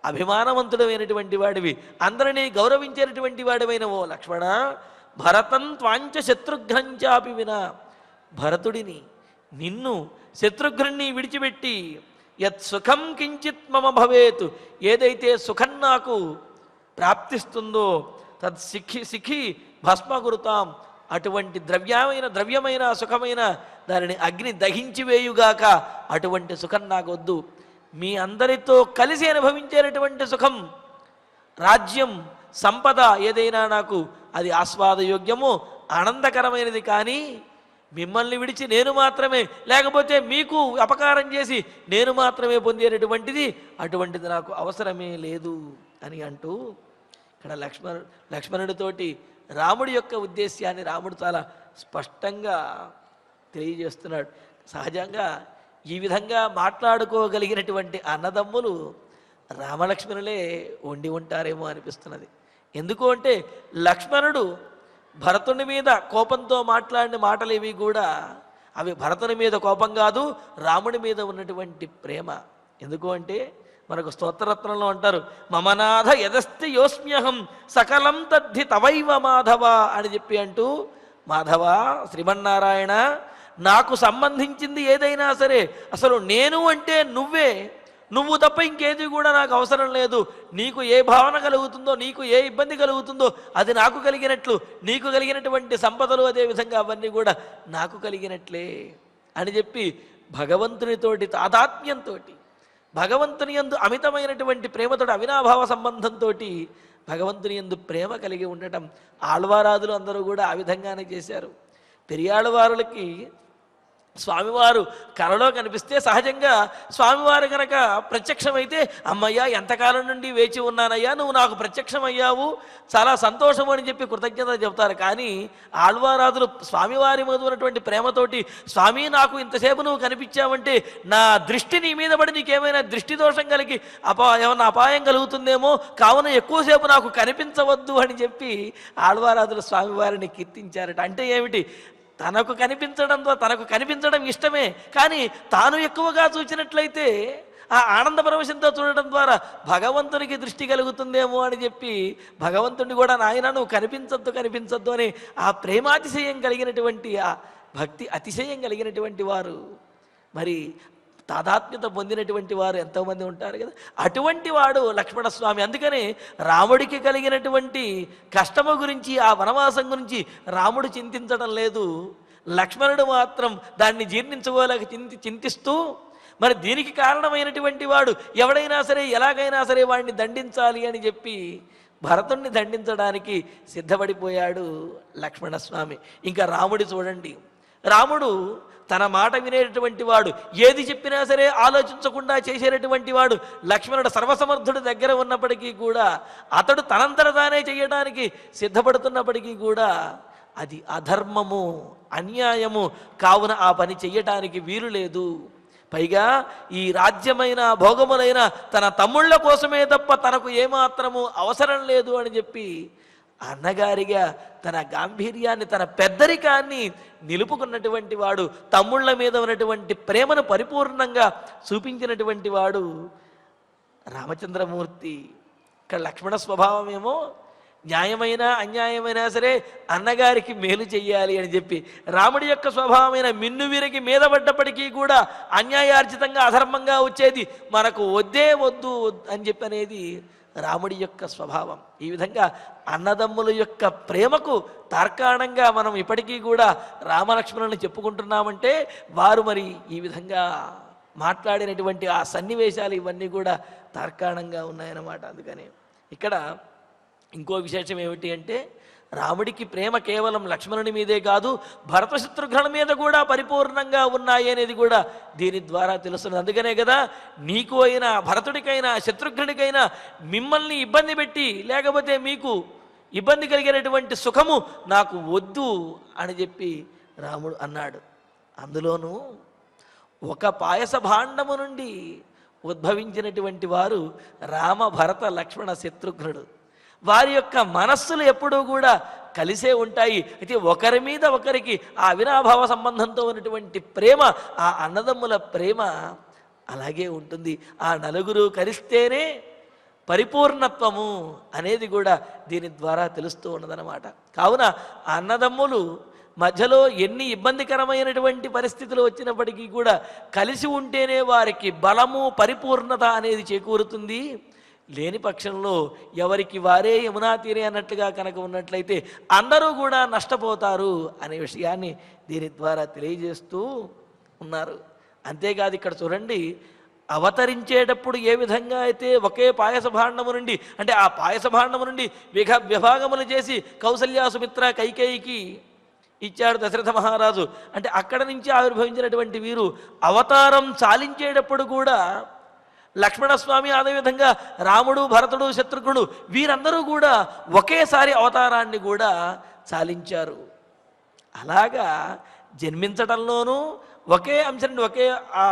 అభిమానవంతుడమైనటువంటి వాడివి, అందరినీ గౌరవించేటటువంటి వాడివైన ఓ లక్ష్మణ, భరతం త్వాంచ శత్రుఘ్నంచాపి వినా, భరతుడిని నిన్ను శత్రుఘ్నుణ్ణి విడిచిపెట్టి యత్ సుఖం కించిత్ మమ భవేత్, ఏదైతే సుఖం నాకు ప్రాప్తిస్తుందో తద్ సిఖి భస్మగురుతాం, అటువంటి ద్రవ్యమైన సుఖమైన దానిని అగ్ని దహించి వేయుగాక, అటువంటి సుఖం నాకు వద్దు. మీ అందరితో కలిసి అనుభవించేటటువంటి సుఖం, రాజ్యం, సంపద ఏదైనా నాకు అది ఆస్వాదయోగ్యము ఆనందకరమైనది, కానీ మిమ్మల్ని విడిచి నేను మాత్రమే, లేకపోతే మీకు అపకారం చేసి నేను మాత్రమే పొందేటటువంటిది, అటువంటిది నాకు అవసరమే లేదు అని అంటూ ఇక్కడ లక్ష్మణుడితోటి రాముడి యొక్క ఉద్దేశ్యాన్ని రాముడు చాలా స్పష్టంగా తెలియజేస్తున్నాడు. సహజంగా ఈ విధంగా మాట్లాడుకోగలిగినటువంటి అన్నదమ్ములు రామలక్ష్మణులే ఉండి ఉంటారేమో అనిపిస్తున్నది. ఎందుకు అంటే లక్ష్మణుడు భరతుని మీద కోపంతో మాట్లాడిన మాటలేవి కూడా అవి భరతుని మీద కోపం కాదు, రాముడి మీద ఉన్నటువంటి ప్రేమ. ఎందుకు అంటే మనకు స్తోత్రరత్నంలో అంటారు, మమనాథ యదస్తి యోస్మ్యహం సకలం తద్ధి తవైవ మాధవ అని చెప్పి అంటూ, మాధవ శ్రీమన్నారాయణ, నాకు సంబంధించింది ఏదైనా సరే అసలు నేను అంటే నువ్వే, నువ్వు తప్ప ఇంకేది కూడా నాకు అవసరం లేదు. నీకు ఏ భావన కలుగుతుందో, నీకు ఏ ఇబ్బంది కలుగుతుందో అది నాకు కలిగినట్లు, నీకు కలిగినటువంటి సంపదలు అదేవిధంగా అవన్నీ కూడా నాకు కలిగినట్లే అని చెప్పి భగవంతునితోటి తాదాత్మ్యంతో, భగవంతుని యందు అమితమైనటువంటి ప్రేమతోటి, అవినాభావ సంబంధంతో భగవంతుని యందు ప్రేమ కలిగి ఉండటం ఆళ్వారాదులు అందరూ కూడా ఆ విధంగానే చేశారు. పెరియాళ్ళవారులకి స్వామివారు కలలో కనిపిస్తే సహజంగా స్వామివారు కనుక ప్రత్యక్షమైతే, అమ్మయ్యా ఎంతకాలం నుండి వేచి ఉన్నానయ్యా, నువ్వు నాకు ప్రత్యక్షమయ్యావు, చాలా సంతోషము అని చెప్పి కృతజ్ఞత చెప్తారు. కానీ ఆళ్వారాదులు స్వామివారి మీద ఉన్నటువంటి ప్రేమతోటి, స్వామి నాకు ఇంతసేపు నువ్వు కనిపించావంటే నా దృష్టి నీ మీద పడి నీకేమైనా దృష్టి దోషం కలిగి ఏమన్నా అపాయం కలుగుతుందేమో, కావున ఎక్కువసేపు నాకు కనిపించవద్దు అని చెప్పి ఆళ్వారాదులు స్వామివారిని కీర్తించారట. అంటే ఏమిటి, తనకు కనిపించడం ఇష్టమే, కానీ తాను ఎక్కువగా చూచినట్లయితే ఆ ఆనంద పరవశంతో చూడటం ద్వారా భగవంతునికి దృష్టి కలుగుతుందేమో అని చెప్పి భగవంతుడిని కూడా నాయన నువ్వు కనిపించద్దు అని ఆ ప్రేమాతిశయం కలిగినటువంటి, ఆ భక్తి అతిశయం కలిగినటువంటి వారు, మరి తాదాత్మ్యత పొందినటువంటి వారు ఎంతోమంది ఉంటారు కదా. అటువంటి వాడు లక్ష్మణస్వామి. అందుకనే రాముడికి కలిగినటువంటి కష్టము గురించి, ఆ వనవాసం గురించి రాముడు చింతించడం లేదు, లక్ష్మణుడు మాత్రం దాన్ని జీర్ణించుకోలేక చింతిస్తూ, మరి దీనికి కారణమైనటువంటి వాడు ఎవడైనా సరే ఎలాగైనా సరే వాడిని దండించాలి అని చెప్పి భరతుణ్ణి దండించడానికి సిద్ధపడిపోయాడు లక్ష్మణస్వామి. ఇంకా రాముడి చూడండి, రాముడు తన మాట వినేటటువంటి వాడు, ఏది చెప్పినా సరే ఆలోచించకుండా చేసేటటువంటి వాడు. లక్ష్మణుడు సర్వసమర్థుడి దగ్గర ఉన్నప్పటికీ కూడా, అతడు తనంతట తానే చేయడానికి సిద్ధపడుతున్నప్పటికీ కూడా అది అధర్మము, అన్యాయము, కావున ఆ పని చెయ్యటానికి వీలు లేదు. పైగా ఈ రాజ్యమైన భోగములైన తన తమ్ముళ్ళ కోసమే తప్ప తనకు ఏమాత్రము అవసరం లేదు అని చెప్పి అన్నగారిగా తన గాంభీర్యాన్ని, తన పెద్దరికాన్ని నిలుపుకున్నటువంటి వాడు, తమ్ముళ్ళ మీద ఉన్నటువంటి ప్రేమను పరిపూర్ణంగా చూపించినటువంటి వాడు రామచంద్రమూర్తి. ఇక్కడ లక్ష్మణ స్వభావం ఏమో న్యాయమైన అన్యాయమైనా సరే అన్నగారికి మేలు చెయ్యాలి అని చెప్పి, రాముడి యొక్క స్వభావమైన మిన్ను వీరికి మీద పడ్డప్పటికీ కూడా అన్యాయార్జితంగా అధర్మంగా వచ్చేది మనకు వద్దు అని చెప్పి అనేది రాముడి యొక్క స్వభావం. ఈ విధంగా అన్నదమ్ముల యొక్క ప్రేమకు తార్కాణంగా మనం ఇప్పటికీ కూడా రామలక్ష్మణులను చెప్పుకుంటున్నామంటే వారు మరి ఈ విధంగా మాట్లాడినటువంటి ఆ సన్నివేశాలు ఇవన్నీ కూడా తార్కాణంగా ఉన్నాయన్నమాట. అందుకని ఇక్కడ ఇంకో విశేషం ఏమిటి అంటే, రాముడికి ప్రేమ కేవలం లక్ష్మణుని మీదే కాదు, భరత శత్రుఘ్నుల మీద కూడా పరిపూర్ణంగా ఉన్నాయి అనేది కూడా దీని ద్వారా తెలుస్తుంది. అందుకనే కదా నీకు అయినా, భరతుడికైనా, శత్రుఘ్నుడికైనా మిమ్మల్ని ఇబ్బంది పెట్టి, లేకపోతే మీకు ఇబ్బంది కలిగేటటువంటి సుఖము నాకు వద్దు అని చెప్పి రాముడు అన్నాడు. అందులోనూ ఒక పాయస భాండము నుండి ఉద్భవించినటువంటి వారు రామ, భరత, లక్ష్మణ, శత్రుఘ్నుడు. వారి యొక్క మనస్సులు ఎప్పుడూ కూడా కలిసే ఉంటాయి. అయితే ఒకరి మీద ఒకరికి ఆ అవినాభావ సంబంధంతో ఉన్నటువంటి ప్రేమ, ఆ అన్నదమ్ముల ప్రేమ అలాగే ఉంటుంది. ఆ నలుగురు కలిస్తేనే పరిపూర్ణత్వము అనేది కూడా దీని ద్వారా తెలుస్తూ ఉన్నదన్నమాట. కావున ఆ అన్నదమ్ములు మధ్యలో ఎన్ని ఇబ్బందికరమైనటువంటి పరిస్థితులు వచ్చినప్పటికీ కూడా కలిసి ఉంటేనే వారికి బలము పరిపూర్ణత అనేది చేకూరుతుంది. లేని పక్షంలో ఎవరికి వారే యమునా తీరే అన్నట్లుగా కనుక ఉన్నట్లయితే అందరూ కూడా నష్టపోతారు అనే విషయాన్ని దీని ద్వారా తెలియజేస్తూ ఉన్నారు. అంతేకాదు ఇక్కడ చూడండి, అవతరించేటప్పుడు ఏ విధంగా అయితే ఒకే పాయస భాండము నుండి, అంటే ఆ పాయస భాండము నుండి విభాగములు చేసి కౌసల్య సుమిత్ర కైకేయికి ఇచ్చాడు దశరథ మహారాజు. అంటే అక్కడ నుంచి ఆవిర్భవించినటువంటి వీరు అవతారం చాలించేటప్పుడు కూడా లక్ష్మణస్వామి, అదేవిధంగా రాముడు, భరతుడు, శత్రుఘ్నుడు వీరందరూ కూడా ఒకేసారి అవతారాన్ని కూడా చాలించారు. అలాగా జన్మించడంలోనూ ఒకే అంశం నుండి, ఒకే ఆ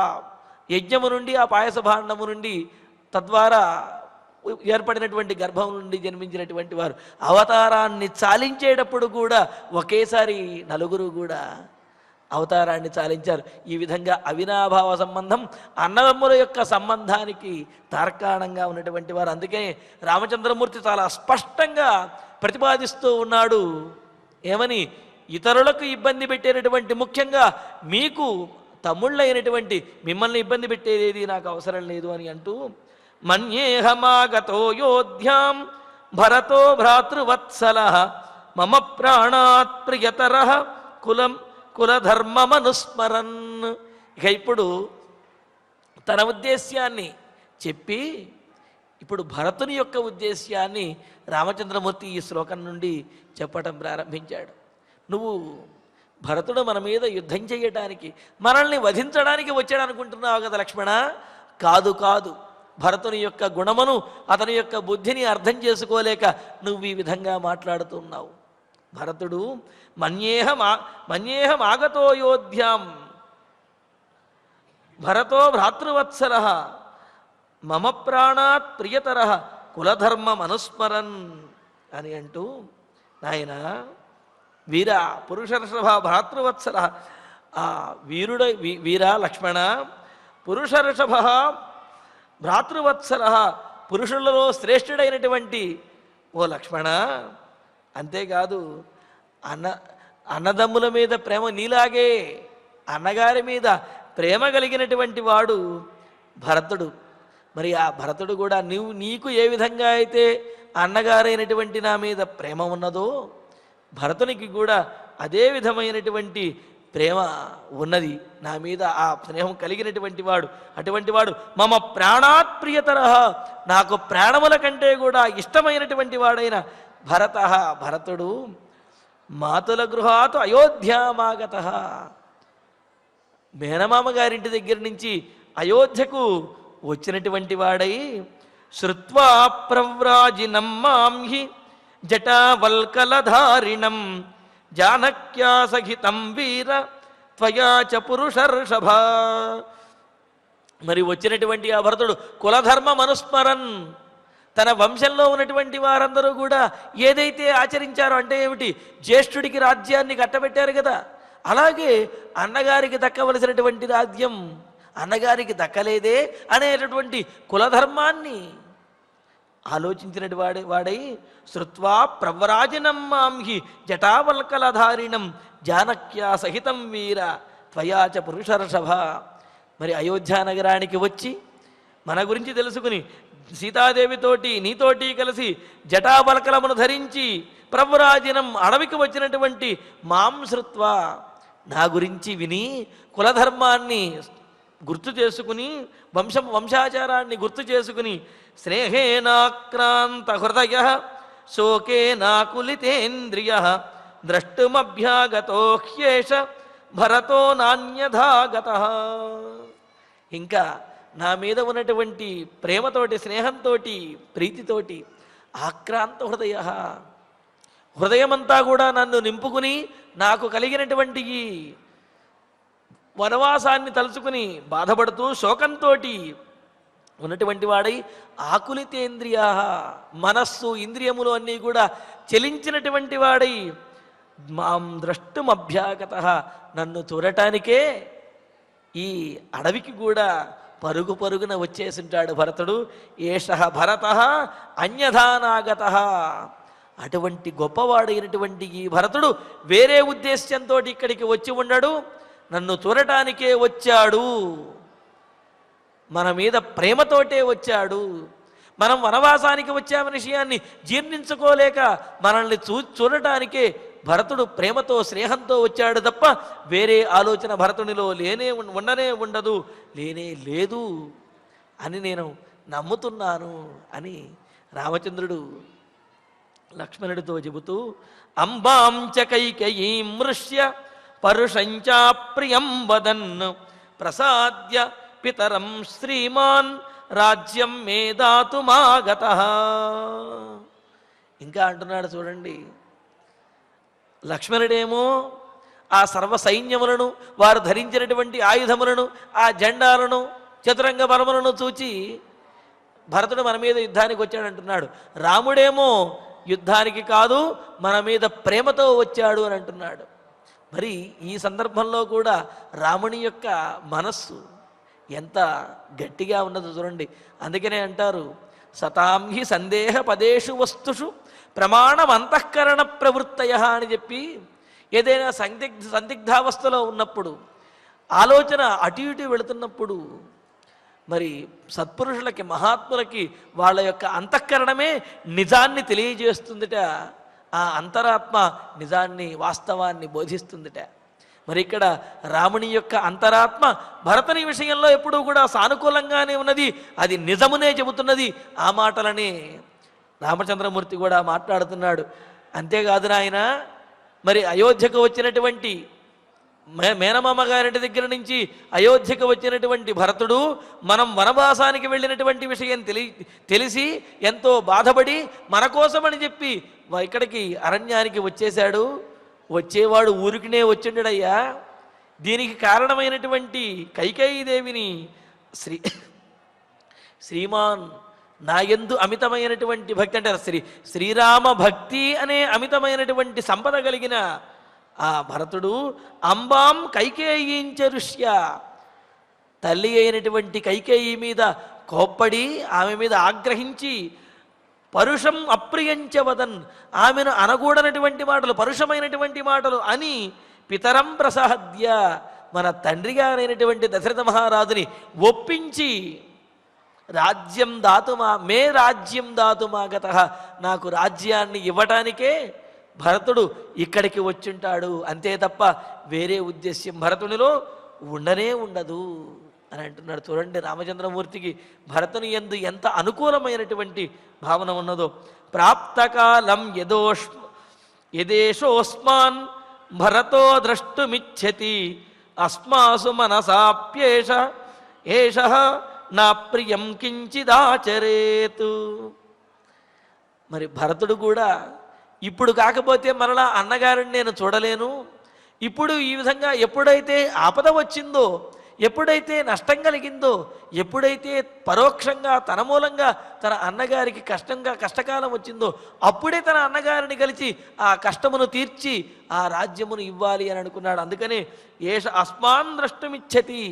యజ్ఞము నుండి, ఆ పాయస భాండము నుండి, తద్వారా ఏర్పడినటువంటి గర్భం నుండి జన్మించినటువంటి వారు అవతారాన్ని చాలించేటప్పుడు కూడా ఒకేసారి నలుగురు కూడా అవతారాన్ని చాలించారు. ఈ విధంగా అవినాభావ సంబంధం అన్నదమ్ముల యొక్క సంబంధానికి తార్కాణంగా ఉన్నటువంటి వారు. అందుకే రామచంద్రమూర్తి చాలా స్పష్టంగా ప్రతిపాదిస్తూ ఉన్నాడు. ఏమని? ఇతరులకు ఇబ్బంది పెట్టేటటువంటి, ముఖ్యంగా మీకు తమ్ముళ్ళైనటువంటి మిమ్మల్ని ఇబ్బంది పెట్టేది నాకు అవసరం లేదు అని అంటూ, మన్యేహమాగతో యోధ్యాం భరతో భ్రాతృవత్సలః మమ ప్రాణాత్ ప్రియతరః కులధర్మమనుస్మరన్. ఇక ఇప్పుడు తన ఉద్దేశ్యాన్ని చెప్పి, ఇప్పుడు భరతుని యొక్క ఉద్దేశ్యాన్ని రామచంద్రమూర్తి ఈ శ్లోకం నుండి చెప్పటం ప్రారంభించాడు. నువ్వు భరతుడు మన మీద యుద్ధం చేయటానికి, మనల్ని వధించడానికి వచ్చాడు అనుకుంటున్నావు కదా లక్ష్మణ? కాదు కాదు, భరతుని యొక్క గుణమును, అతని యొక్క బుద్ధిని అర్థం చేసుకోలేక నువ్వు ఈ విధంగా మాట్లాడుతున్నావు. భరతుడు మన్యేహం ఆగతో యోధ్యాం భరతో భ్రాతృవత్సలః మమ ప్రాణాత్ ప్రియతరః కులధర్మం అనుస్మరన్ అని అంటూ, నాయన వీరా పురుషర్షభ భ్రాతృవత్సల, ఆ వీరా లక్ష్మణ, పురుషర్షభ భ్రాతృవత్సల, పురుషులలో శ్రేష్ఠుడైనటువంటి ఓ లక్ష్మణ. అంతేకాదు అన్నదమ్ముల మీద ప్రేమ నీలాగే అన్నగారి మీద ప్రేమ కలిగినటువంటి వాడు భరతుడు. మరి ఆ భరతుడు కూడా నీకు ఏ విధంగా అయితే అన్నగారైనటువంటి నా మీద ప్రేమ ఉన్నదో భరతునికి కూడా అదే విధమైనటువంటి ప్రేమ ఉన్నది, నా మీద ఆ స్నేహం కలిగినటువంటి వాడు. అటువంటి వాడు మమ ప్రాణాత్ ప్రియతరః, నాకు ప్రాణముల కంటే కూడా ఇష్టమైనటువంటి వాడైన భరతుడు మాతుల గృహాతు అయోధ్యామాగతః, మేనమామ గారింటి దగ్గర నుంచి అయోధ్యకు వచ్చినటువంటి వాడై, శ్రుత్వా ప్రవ్రాజినం మాం హి జటావల్కలధారిణం జానక్యా సహితం వీర త్వయా చ పురుషర్షభ. మరి వచ్చినటువంటి ఆ భరతుడు కులధర్మం అనుస్మరన్, తన వంశంలో ఉన్నటువంటి వారందరూ కూడా ఏదైతే ఆచరించారో, అంటే ఏమిటి, జ్యేష్ఠుడికి రాజ్యాన్ని కట్టబెట్టారు కదా, అలాగే అన్నగారికి దక్కవలసినటువంటి రాజ్యం అన్నగారికి దక్కలేదే అనేటటువంటి కులధర్మాన్ని ఆలోచించినటి వాడై శ్రుత్వా ప్రవ్రాజనం మాం హి జటావల్కలధారిణం జానక్యా సహితం వీర త్వయాచ పురుషర్షభ. మరి అయోధ్య నగరానికి వచ్చి మన గురించి తెలుసుకుని సీతాదేవితోటి నీతోటి కలిసి జటాబలకలమును ధరించి ప్రవ్రాజనం అడవికి వచ్చినటువంటి మాం శ్రుత్వా, నా గురించి విని కులధర్మాన్ని గుర్తు చేసుకుని, వంశాచారాన్ని గుర్తు చేసుకుని, స్నేహేనాక్రాంత హృదయ శోకేనాకులితేంద్రియ ద్రష్టుమభ్యాగతో హ్యేష భరతో నాన్యథాగతః. ఇంకా నా మీద ఉన్నటువంటి ప్రేమతోటి, స్నేహంతో, ప్రీతితోటి ఆక్రాంత హృదయ, హృదయమంతా కూడా నన్ను నింపుకుని నాకు కలిగినటువంటి ఈ వనవాసాన్ని తలుచుకుని బాధపడుతూ శోకంతో ఉన్నటువంటి వాడై, ఆకులితేంద్రియా, మనస్సు ఇంద్రియములు అన్నీ కూడా చెలించినటువంటి వాడై, మాం ద్రష్టుమభ్యాగతః, నన్ను చూడటానికే ఈ అడవికి కూడా పరుగు పరుగున వచ్చేసింటాడు భరతుడు. ఏషః భరతః అన్యథానాగతః, అటువంటి గొప్పవాడైనటువంటి ఈ భరతుడు వేరే ఉద్దేశ్యంతో ఇక్కడికి వచ్చి ఉండడు, నన్ను చూడటానికే వచ్చాడు, మన మీద ప్రేమతోటే వచ్చాడు. మనం వనవాసానికి వచ్చామనే విషయాన్ని జీర్ణించుకోలేక మనల్ని చూడటానికే భరతుడు ప్రేమతో స్నేహంతో వచ్చాడు తప్ప వేరే ఆలోచన భరతునిలో ఉండనే ఉండదు, లేనే లేదు అని నేను నమ్ముతున్నాను అని రామచంద్రుడు లక్ష్మణుడితో చెబుతూ, అంబాంచ కైకేయీం మృష్య పరుషంచా ప్రియం వదన్ ప్రసాద్య పితరం శ్రీమాన్ రాజ్యం మే దాతుమాగతః. ఇంకా అంటున్నాడు చూడండి, లక్ష్మణుడేమో ఆ సర్వ సైన్యములను, వారు ధరించినటువంటి ఆయుధములను, ఆ జెండాలను, చతురంగ బలములను చూచి భరతుడు మన మీద యుద్ధానికి వచ్చాడంటున్నాడు. రాముడేమో యుద్ధానికి కాదు, మన మీద ప్రేమతో వచ్చాడు అని అంటున్నాడు. మరి ఈ సందర్భంలో కూడా రాముని యొక్క మనస్సు ఎంత గట్టిగా ఉన్నదో చూడండి. అందుకనే అంటారు, సతాం హి సందేహ పదేషు వస్తుషు ప్రమాణం అంతఃకరణ ప్రవృత్తయ అని చెప్పి, ఏదైనా సందిగ్ధావస్థలో ఉన్నప్పుడు, ఆలోచన అటు ఇటు వెళుతున్నప్పుడు, మరి సత్పురుషులకి, మహాత్ములకి వాళ్ళ యొక్క అంతఃకరణమే నిజాన్ని తెలియజేస్తుందిట. ఆ అంతరాత్మ నిజాన్ని, వాస్తవాన్ని బోధిస్తుందిట. మరి ఇక్కడ రాముని యొక్క అంతరాత్మ భరతుని విషయంలో ఎప్పుడూ కూడా సానుకూలంగానే ఉన్నది, అది నిజమునే చెబుతున్నది. ఆ మాటలనే రామచంద్రమూర్తి కూడా మాట్లాడుతున్నాడు. అంతేకాదు నాయన, మరి అయోధ్యకు వచ్చినటువంటి మేనమామ గారింటి దగ్గర నుంచి అయోధ్యకు వచ్చినటువంటి భరతుడు మనం వనవాసానికి వెళ్ళినటువంటి విషయం తెలిసి ఎంతో బాధపడి మన కోసమని చెప్పి ఇక్కడికి అరణ్యానికి వచ్చేశాడు. వచ్చేవాడు ఊరికినే వచ్చిండడయ్యా. దీనికి కారణమైనటువంటి కైకేయీదేవిని శ్రీమాన్ నాయందు అమితమైనటువంటి భక్తి, అంటే శ్రీరామ భక్తి అనే అమితమైనటువంటి సంపద కలిగిన ఆ భరతుడు అంబాం కైకేయీంచరుష్య, తల్లి అయినటువంటి కైకేయి మీద కోప్పడి, ఆమె మీద ఆగ్రహించి, పరుషం అప్రియంచ వదన్, ఆమెను అనకూడనటువంటి మాటలు, పరుషమైనటువంటి మాటలు అని పితరం ప్రసాద్య, మన తండ్రి గారైనటువంటి దశరథ మహారాజుని ఒప్పించి, రాజ్యం మే రాజ్యం దాతుమాగతః, నాకు రాజ్యాన్ని ఇవ్వటానికే భరతుడు ఇక్కడికి వచ్చుంటాడు, అంతే తప్ప వేరే ఉద్దేశ్యం భరతునిలో ఉండనే ఉండదు అని అంటున్నాడు. చూడండి రామచంద్రమూర్తికి భరతుని యందు ఎంత అనుకూలమైనటువంటి భావన ఉన్నదో. ప్రాప్తకాలం యదేషోస్మాన్ భరతో ద్రష్టుమిచ్చతి అస్మాసు మనసాప్యేష ఏషః నా ప్రియం కించిదాచరేతు. మరి భరతుడు కూడా ఇప్పుడు కాకపోతే మరలా అన్నగారిని నేను చూడలేను, ఇప్పుడు ఈ విధంగా ఎప్పుడైతే ఆపద వచ్చిందో, ఎప్పుడైతే నష్టం కలిగిందో, ఎప్పుడైతే పరోక్షంగా తన మూలంగా తన అన్నగారికి కష్టకాలం వచ్చిందో, అప్పుడే తన అన్నగారిని కలిసి ఆ కష్టమును తీర్చి ఆ రాజ్యమును ఇవ్వాలి అని అనుకున్నాడు. అందుకనే ఏష అస్మాన్ ద్రష్టుమిచ్చతి,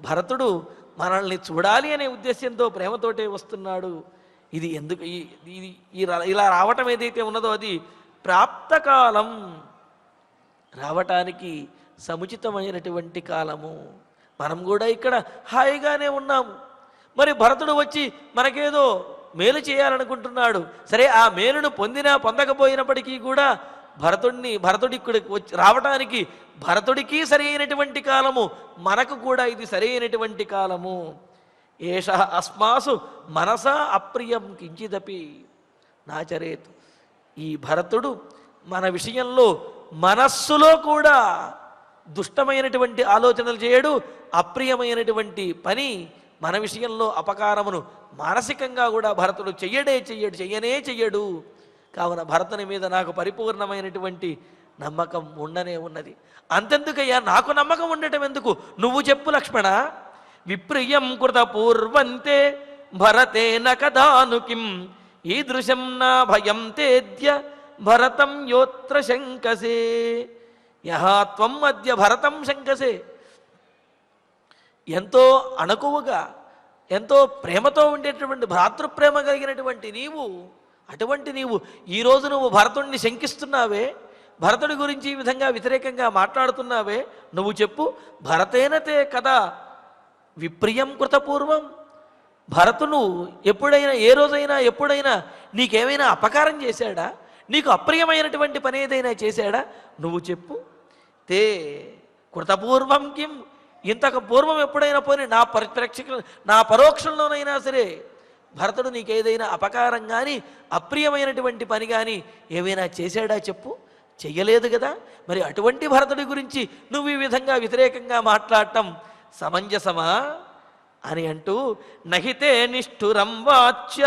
భరతుడు మనల్ని చూడాలి అనే ఉద్దేశంతో ప్రేమతోటే వస్తున్నాడు. ఇది ఎందుకు ఇలా రావటం ఏదైతే ఉన్నదో అది ప్రాప్తకాలం, రావటానికి సముచితమైనటువంటి కాలము. మనం కూడా ఇక్కడ హాయిగానే ఉన్నాము. మరి భరతుడు వచ్చి మనకేదో మేలు చేయాలనుకుంటున్నాడు. సరే, ఆ మేలును పొందకపోయినప్పటికీ కూడా భరతుడికి వచ్చి రావటానికి భరతుడికి సరి అయినటువంటి కాలము, మనకు కూడా ఇది సరి అయినటువంటి కాలము. ఏష అస్మాసు మనసా అప్రియం కించిదపి నాచరేత్. ఈ భరతుడు మన విషయంలో మనస్సులో కూడా దుష్టమైనటువంటి ఆలోచనలు చేయడు, అప్రియమైనటువంటి పని మన విషయంలో అపకారమును మానసికంగా కూడా భరతుడు చెయ్యడు. కావున భరతుని మీద నాకు పరిపూర్ణమైనటువంటి నమ్మకం ఉండనే ఉన్నది. అంతెందుకయ్యా, నాకు నమ్మకం ఉండటం ఎందుకు, నువ్వు చెప్పు లక్ష్మణ. విప్రియం కృత పూర్వంతే భరతేన కదాను కిం ఈదృశం నా భయం తేద్య భరతం యోత్ర శంకసే యహా త్వం అద్య భరతం శంకసే. ఎంతో అణకువగా, ఎంతో ప్రేమతో ఉండేటువంటి, భ్రాతృప్రేమ కలిగినటువంటి నీవు అటువంటి నీవు ఈరోజు నువ్వు భరతుడిని శంకిస్తున్నావే, భరతుడి గురించి ఈ విధంగా వ్యతిరేకంగా మాట్లాడుతున్నావే, నువ్వు చెప్పు. భరతేనతే కదా విప్రియం కృతపూర్వం. భరతుడు ఎప్పుడైనా, ఏ రోజైనా, ఎప్పుడైనా నీకేమైనా అపకారం చేశాడా? నీకు అప్రియమైనటువంటి పని ఏదైనా చేశాడా? నువ్వు చెప్పు. తే కృతపూర్వం కిం, ఇంతకు పూర్వం ఎప్పుడైనా పోనీ నా పరోక్షంలోనైనా సరే భరతుడు నీకేదైనా అపకారం కానీ అప్రియమైనటువంటి పని కానీ ఏమైనా చేశాడా చెప్పు. చెయ్యలేదు కదా. మరి అటువంటి భరతుడి గురించి నువ్వు ఈ విధంగా వ్యతిరేకంగా మాట్లాడటం సమంజసమా అని అంటూ, నహితే నిష్ఠురం వాచ్య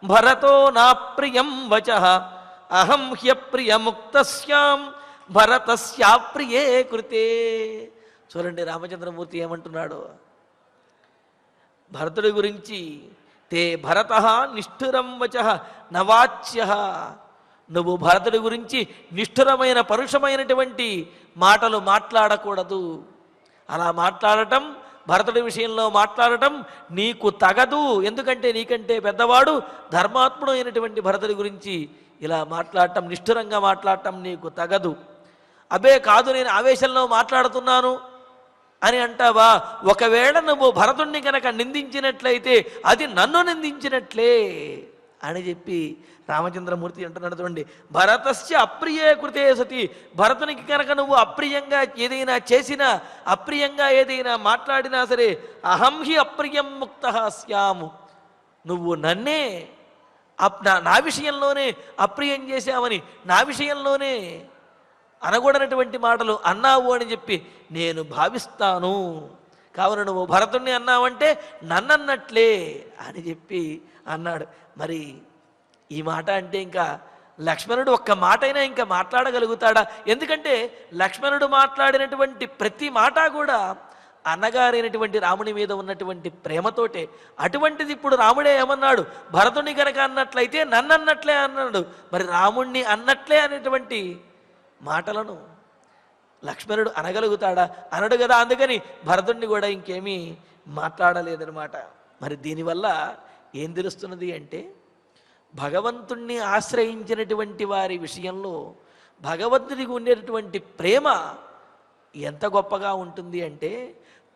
భరతో నా ప్రియం వచ అహం హ్యప్రియముక్తస్యాం భరతస్యాప్రియే కృతే. చూడండి రామచంద్రమూర్తి ఏమంటున్నాడు. భరతుడి గురించి తే భరత నిష్ఠురం వచ నవాచ్య, నువ్వు భరతుడి గురించి నిష్ఠురమైన పరుషమైనటువంటి మాటలు మాట్లాడకూడదు. అలా మాట్లాడటం, భరతుడి విషయంలో మాట్లాడటం నీకు తగదు. ఎందుకంటే నీకంటే పెద్దవాడు ధర్మాత్ముడు అయినటువంటి భరతుడి గురించి ఇలా మాట్లాడటం, నిష్ఠురంగా మాట్లాడటం నీకు తగదు. అబే కాదు, నేను ఆవేశంలో మాట్లాడుతున్నాను అని అంటావా? ఒకవేళ నువ్వు భరతుణ్ణి కనుక నిందించినట్లయితే అది నన్ను నిందించినట్లే అని చెప్పి రామచంద్రమూర్తి అంటున్నాడు. చూడండి, భరతస్య అప్రియే కృతే సతి, భరతునికి కనుక నువ్వు అప్రియంగా ఏదైనా చేసినా, అప్రియంగా ఏదైనా మాట్లాడినా సరే, అహం హి అప్రియం ముక్త స్యాము, నువ్వు నన్నే నా విషయంలోనే అప్రియం చేశావని, నా విషయంలోనే అనకూడనటువంటి మాటలు అన్నావు అని చెప్పి నేను భావిస్తాను. కావున నువ్వు భరతుణ్ణి అన్నావంటే నన్నన్నట్లే అని చెప్పి అన్నాడు. మరి ఈ మాట అంటే ఇంకా లక్ష్మణుడు ఒక్క మాట అయినా ఇంకా మాట్లాడగలుగుతాడా? ఎందుకంటే లక్ష్మణుడు మాట్లాడినటువంటి ప్రతి మాట కూడా అన్నగారైనటువంటి రాముని మీద ఉన్నటువంటి ప్రేమతోటే. అటువంటిది ఇప్పుడు రాముడే ఏమన్నాడు? భరతుని కనుక అన్నట్లయితే నన్నన్నట్లే అన్నాడు. మరి రాముణ్ణి అన్నట్లే అనేటువంటి మాటలను లక్ష్మణుడు అనగలుగుతాడా? అనడు కదా. అందుకని భరతుణ్ణి కూడా ఇంకేమీ మాట్లాడలేదనమాట. మరి దీనివల్ల ఏం తెలుస్తున్నది అంటే, భగవంతుణ్ణి ఆశ్రయించినటువంటి వారి విషయంలో భగవంతుడికి ఉండేటటువంటి ప్రేమ ఎంత గొప్పగా ఉంటుంది అంటే,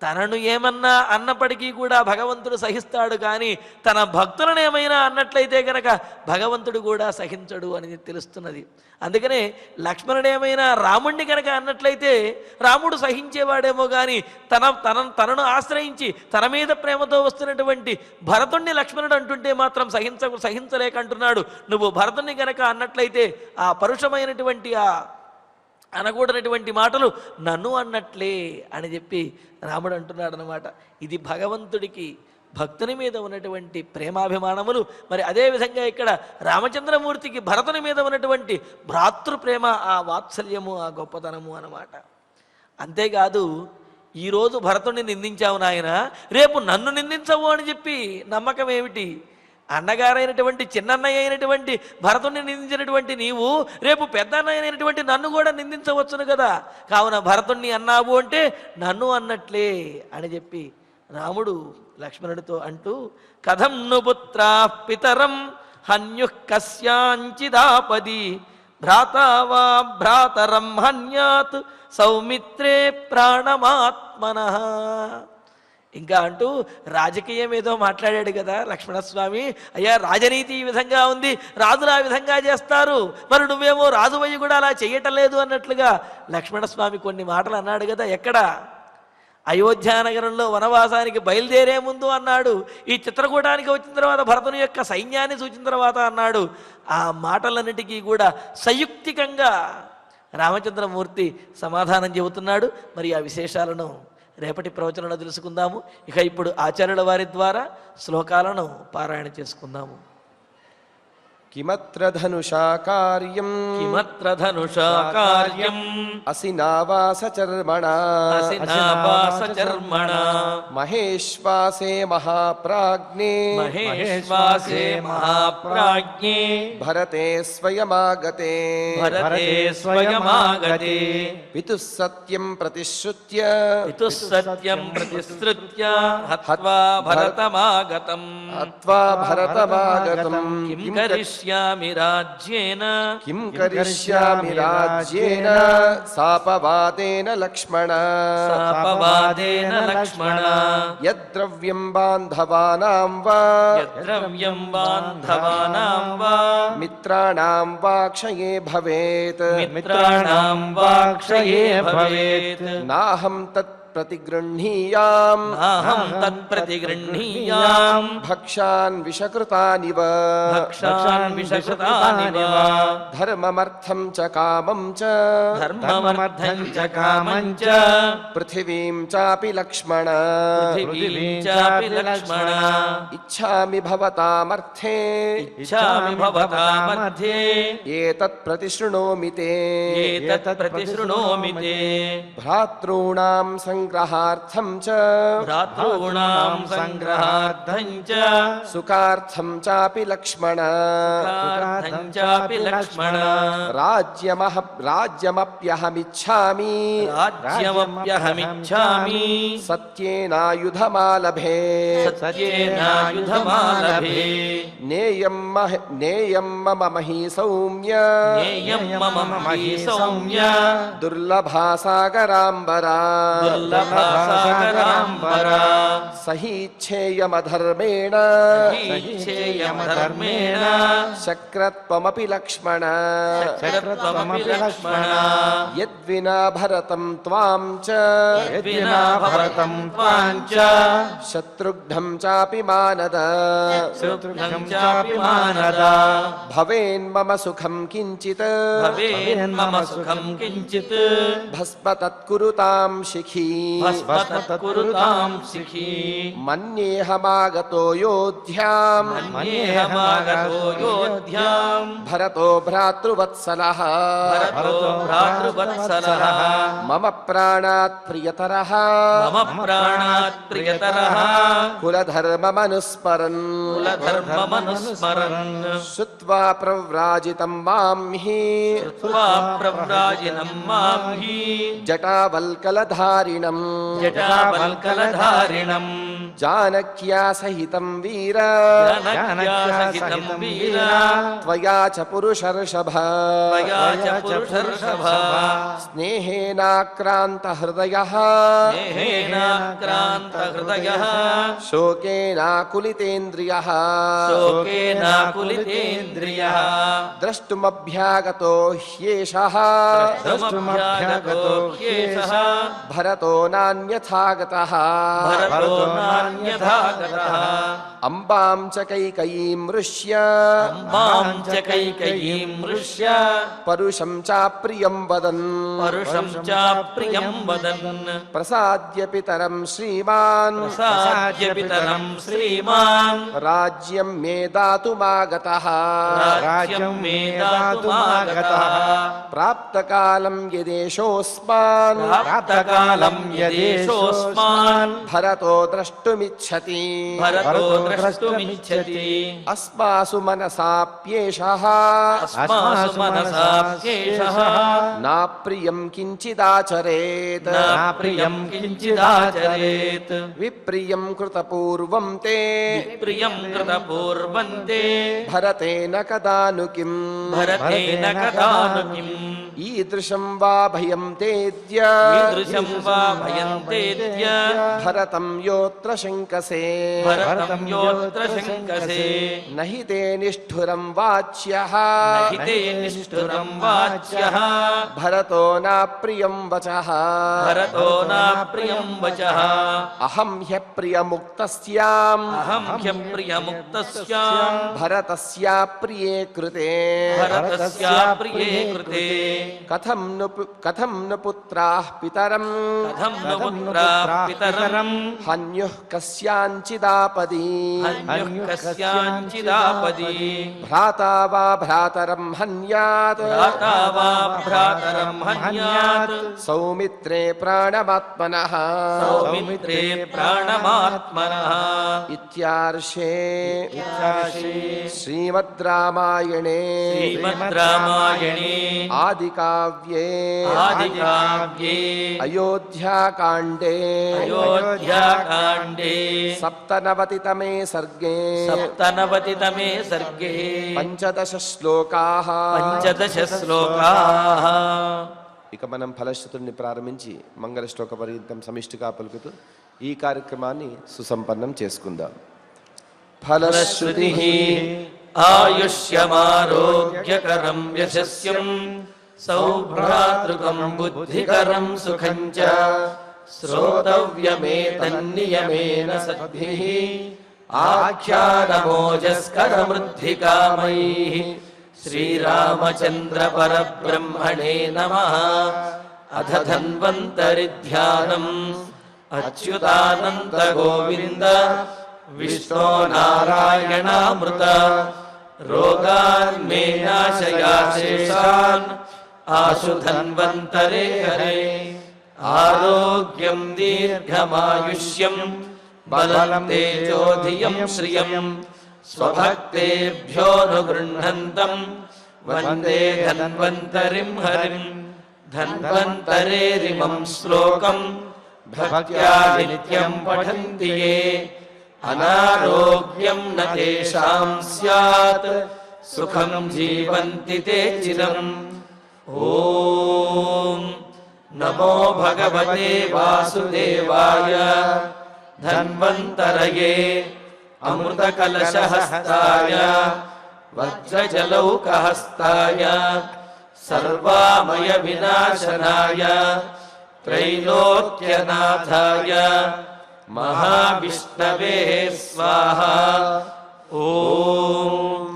తనను ఏమన్నా అన్నప్పటికీ కూడా భగవంతుడు సహిస్తాడు, కానీ తన భక్తులను ఏమైనా అన్నట్లయితే కనుక భగవంతుడు కూడా సహించడు అని తెలుస్తున్నది. అందుకనే లక్ష్మణుడు ఏమైనా రాముణ్ణి కనుక అన్నట్లయితే రాముడు సహించేవాడేమో, కానీ తనను ఆశ్రయించి తన మీద ప్రేమతో వస్తున్నటువంటి భరతుణ్ణి లక్ష్మణుడు అంటుంటే మాత్రం సహించలేక అంటున్నాడు, నువ్వు భరతుణ్ణి కనుక అన్నట్లయితే ఆ పరుషమైనటువంటి అనకూడనటువంటి మాటలు నన్ను అన్నట్లే అని చెప్పి రాముడు అంటున్నాడు అనమాట. ఇది భగవంతుడికి భక్తుని మీద ఉన్నటువంటి ప్రేమాభిమానములు. మరి అదేవిధంగా ఇక్కడ రామచంద్రమూర్తికి భరతుని మీద ఉన్నటువంటి భ్రాతృప్రేమ, ఆ వాత్సల్యము, ఆ గొప్పతనము అన్నమాట. అంతేకాదు, ఈరోజు భరతుడిని నిందించావు నాయన, రేపు నన్ను నిందించవు అని చెప్పి నమ్మకం ఏమిటి? అన్నగారైనటువంటి చిన్నన్నయ్య అయినటువంటి భరతుడిని నిందించినటువంటి నీవు రేపు పెద్ద అన్నయ్య అయినటువంటి నన్ను కూడా నిందించవచ్చును కదా. కావున భరతుణ్ణి అన్నావు అంటే నన్ను అన్నట్లే అని చెప్పి రాముడు లక్ష్మణుడితో అంటూ, కథం ను పుత్రా పితరం హన్యుః కస్యాంచిదాపది భ్రాతావా భ్రాతరం హన్యాత్ సౌమిత్రే ప్రాణమాత్మనః. ఇంకా అంటూ రాజకీయం ఏదో మాట్లాడాడు కదా లక్ష్మణస్వామి. అయ్యా, రాజనీతి ఈ విధంగా ఉంది, రాజులు ఆ విధంగా చేస్తారు, మరి నువ్వేమో రాజువయ్యి కూడా అలా చెయ్యటం లేదు అన్నట్లుగా లక్ష్మణస్వామి కొన్ని మాటలు అన్నాడు కదా. ఎక్కడ? అయోధ్యానగరంలో వనవాసానికి బయలుదేరే ముందు అన్నాడు, ఈ చిత్రకూటానికి వచ్చిన తర్వాత భరతుని యొక్క సైన్యాన్ని చూచిన తర్వాత అన్నాడు. ఆ మాటలన్నిటికీ కూడా సంయుక్తికంగా రామచంద్రమూర్తి సమాధానం చెబుతున్నాడు. మరి ఆ విశేషాలను రేపటి ప్రవచనంలో తెలుసుకుందాము. ఇక ఇప్పుడు ఆచార్యుల వారి ద్వారా శ్లోకాలను పారాయణ చేసుకుందాము. కిమత్ర ధనుషా కార్యం కిమత్ర ధనుషా కార్యం అసినావాస చర్మణా అసినావాస చర్మణా మహేశ్వాసే మహాప్రాజ్ఞే మహేశ్వాసే మహాప్రాజ్ఞే భరతే స్వయమాగతే భరతే స్వయమాగతే పితుః సత్యం ప్రతిశ్రుత్య పితుః సత్యం ప్రతిశ్రుత్య హత్వా భరతమాగతం హత్వా భరతమాగతం కిం కరిష్యతి కరిష్యామి రాజ్యేన కిం కరిష్యామి రాజ్యేన సాపవాదేన లక్ష్మణ సాపవాదేన లక్ష్మణ యద్ద్రవ్యం బాంధవానాం వా యద్ద్రవ్యం బాంధవానాం వా మిత్రాణాం వా క్షయే భవేత్ మిత్రాణాం వా క్షయే భవేత్ నాహం తత్ ప్రతిగృహ్ణీయాం నాహం తత్ప్రతిగృహ్ణీయాం భక్షాన్ విషకృతానివ భక్షాన్ విషకృతానివ ధర్మమర్థం చ కామం చ ధర్మమర్థం చ కామం చ పృథివీం చాపి లక్ష్మణ పృథివీం చాపి లక్ష్మణ ఇచ్ఛామి భవతామర్థే ఇచ్ఛామి భవతామధ్యే ఏతత్ ప్రతిశృణోమి తే ఏతత్ ప్రతిశృణోమి తే భ్రాతॄణాం సంగ్రహార్థం చ భ్రాతॄణాం సంగ్రహార్థం చ సుఖార్థం చాపి లక్ష్మణ సుఖార్థం చాపి లక్ష్మణ రాజ్యమప్యహమిచ్ఛామి రాజ్యమప్యహమిచ్ఛామి సత్యేనాయుధమాలభే సత్యేనాయుధమాలభే నేయం మమ మహీ సౌమ్య జ్ఞేయం మమ మహీ సౌమ్య దుర్లభా సాగరాంబరా దుర్లభా సాగరాంబరా సహీచ్ఛేయమధర్మేణ సహీచ్ఛేయమధర్మేణ శక్రత్వమపి లక్ష్మణ శక్రత్వమపి లక్ష్మణ యద్వినా భరతం త్వాం చ యద్వినా భరతం త్వాం చ శత్రుఘ్నం చాపి మానద శత్రుఘ్నం చాపి మానద భవేన్మమ సుఖం కించిత్ భవేన్మమ సుఖం కించిత్ భస్మ తత్కురుతాం శిఖీ భస్మతత్కురుతాం శిఖీ మన్యేహమాగతో యోధ్యాం మన్యేహమాగతో యోధ్యాం భరతో భ్రాతృవత్సలః భరతో భ్రాతృవత్సలః మమ ప్రాణాత్ ప్రియతరః మమ ప్రాణాత్ ప్రియతరః కులధర్మమనుస్మరన్ కులధర్మమనుస్మరన్ శ్రుత్వా ప్రవ్రాజితం మాం హి శ్రుత్వా ప్రవ్రాజినం మాం హి జటావల్కలధారిణం జటావల్కలధారిణం జానక్యా సహితం వీర జానక్యా సహితం వీర త్వయా చ పురుషర్షభ త్వయా చ పురుషర్షభ స్నేహేనాక్రాంత హృదయః స్నేహేనాక్రాంత హృదయః శోకేనాకులితేంద్రియః శోకేనాకులితేంద్రియః ద్రష్టుమభ్యాగతో హ్యేషః ద్రష్టుమభ్యాగతో హ్యేషః భరతో నాన్యథాగతః భరతో నాన్యథాగతః అంబాం చ కైకయీం ఋష్య అంబాం చ కైకయీం ఋష్య పరుషం చాప్రియం వదన్ పరుషం చాప్రియం వదన్ ప్రసాద్య పితరం శ్రీమాన్ ప్రసాద్య పితరం శ్రీమాన్ రాజ్యం మే దాతుమాగతః రాజ్యం మే దాతుమాగతః ప్రాప్తకాలం యదేషోస్మాన్ ప్రాప్తకాలం యదేషోస్మాన్ భరతో ద్రష్టుమిచ్చతి భరతో ద్రష్టుమిచ్చతి అస్మాసు మనసాప్యేషః అస్మాసు మనసాప్యేషః నా ప్రియం కించిదాచరేత్ నా ప్రియం కించిదాచరేత్ విప్రియం కృతపూర్వం తే ప్రియం కృతపూర్వం తే భరతేన కదాను కిం భరతేన కదాను కిం ఈదృశం వా భయం తేద్య ఈదృశం వా భయం తేద్య భరతం యోత్ర శంకసే భరతం యోత్ర శంకసే నహి తే నిష్ఠురం వాచ్యః నహి తే నిష్ఠురం వాచ్యః భరతో నా ప్రియం వచః భరతో నా ప్రియం వచః అహం హ్యప్రియముక్తస్యాం అహం హ్యప్రియముక్తస్యాం భరతస్యా ప్రియే కృతే భరతస్యా ప్రియే కృతే కథం ను పుత్రాః పితరం కథం ను పుత్రాః పితరం హన్యుః కస్యాంచిదాపది హన్యుః కస్యాంచిదాపది భ్రాతా వా భ్రాతరం హన్యాత్ భ్రాతా వా భ్రాతరం హన్యాత్ సౌమిత్రే ప్రాణమాత్మనః సౌమిత్రే ప్రాణమాత్మనః ఇత్యార్షే శ్రీమద్ రామాయణే శ్రీమద్ రామాయణే ఆదికావ్యే ఆదికావ్యే అయోధ్యాకాండే అయోధ్యాకాండే సప్తనవతితమే सर्गे सप्तनवतितमे सर्गे पंचदश श्लोकाः 15 శ్లోకాः. ఇక మనం ఫలశ్రుతుల్ని ప్రారంభించి మంగళ శ్లోక పర్యంతం సమిష్టిగా పలుకుతూ ఈ కార్యక్రమాన్ని సుసంపన్నం చేసుకుందాం. ఫలశ్రుతి ఆయుష్యమారోగ్యకరం యశస్యం సౌభ్రాతృకం బుద్ధికరం సుఖం చ శ్రోతవ్యమేతన్నియమేన సద్భిః ఆఖ్యానమోజస్కరమృద్ధికామైః. శ్రీరామచంద్ర పరబ్రహ్మణే నమః. అథ ధన్వంతరి ధ్యానం అచ్యుతానంత గోవింద విష్ణో నారాయణామృత రోగాన్ మే నాశయాశేషాన్ ఆశు ధన్వంతరే హరే. ఆరోగ్యం దీర్ఘమాయుష్యం బలం తేజోధియం శ్రియం స్వభక్తేభ్యోనుగృహంతం వందే ధన్వంతరిం హరిం. ధన్వంతరేరిమం శ్లోకం భక్త్యా నిత్యం పఠంతి యే అనారోగ్యం న తేషాం స్యాత్ సుఖం జీవంతి తే చిరం. ఓం నమో భగవతే వాసుదేవాయ ధన్వంతరయే అమృతకలశహస్తాయ వజ్రజలౌకహస్తాయ సర్వామయ వినాశనాయ త్రైలోక్యనాథాయ మహావిష్ణవే స్వాహా. ఓం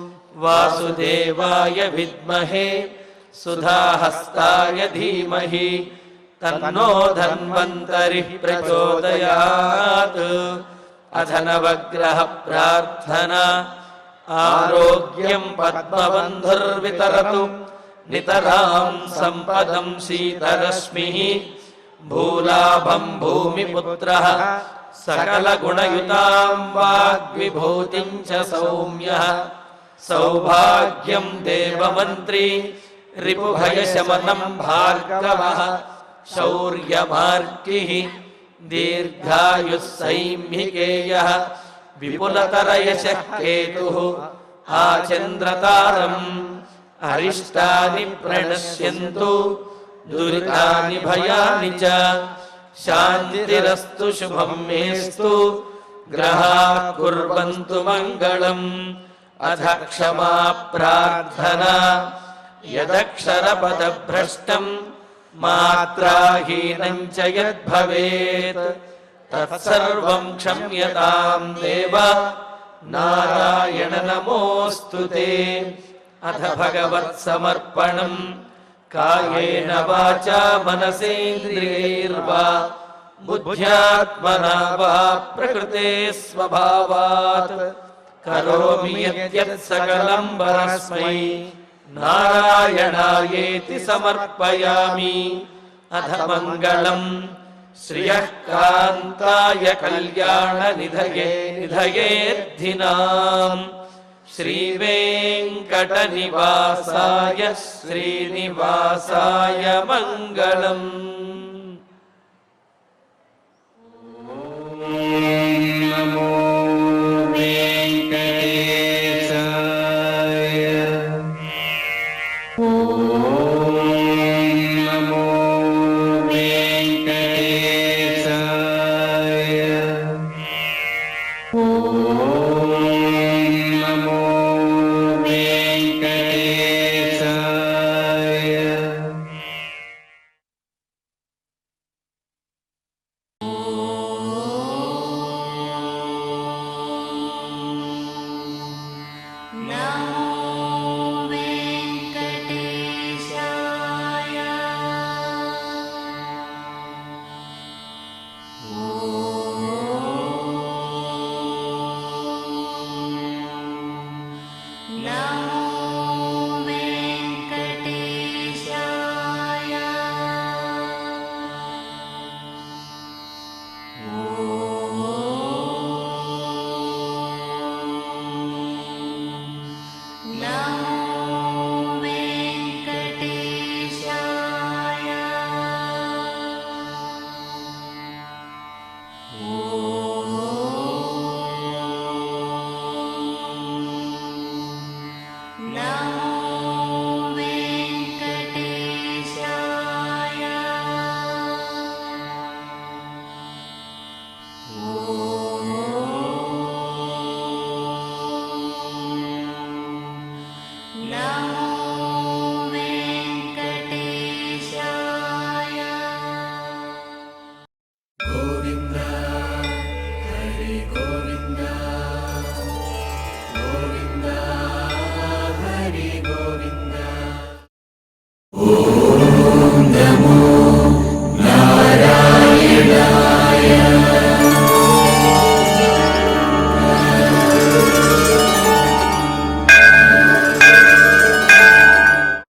వాసుదేవాయ విద్మహే సుధాహస్తాయ ధీమహి తన్నో ధన్వంతరిః ప్రచోదయాత్. అథ నవగ్రహ ప్రార్థన. ఆరోగ్యం పద్మబంధుర్వితరతు నితరాం సంపదం శీతరశ్మిః. భూలాభం భూమిపుత్రః సకలగుణయుతాం వాగ్విభూతిం చ సౌమ్యః. సౌభాగ్యం దేవమంత్రి రిపుభయశమనం భార్గవః. శౌర్యమార్కిః దీర్ఘాయుః సైంహికేయః. విపులతరయశః కేతుః ఆచంద్రతారం. అరిష్టాని ప్రణశ్యంతు దురితాని భయాని చ. శాంతిరస్తు శుభం మేస్తు గ్రహాః కుర్వంతు మంగళం. అథ క్షమా ప్రార్థనా. యదక్షరపదభ్రష్టం మాత్రాహీనం చ యద్భవేత్ తత్సర్వం క్షమ్యతాం దేవ నారాయణ నమోస్తుతే. అథ భగవత్సమర్పణం. కాయేన వాచా మనసేంద్రియైర్వా బుద్ధ్యాత్మనా వా ప్రకృతే స్వభావాత్ కరోమి యద్యత్ సకలం పరస్మై నారాయణాయేతి సమర్పయామి. అథ మంగళం శ్రియః కాంతాయ కళ్యాణ నిధయేర్థినాం. శ్రీవేంకటనివాసాయ శ్రీనివాసాయ మంగళం. నమో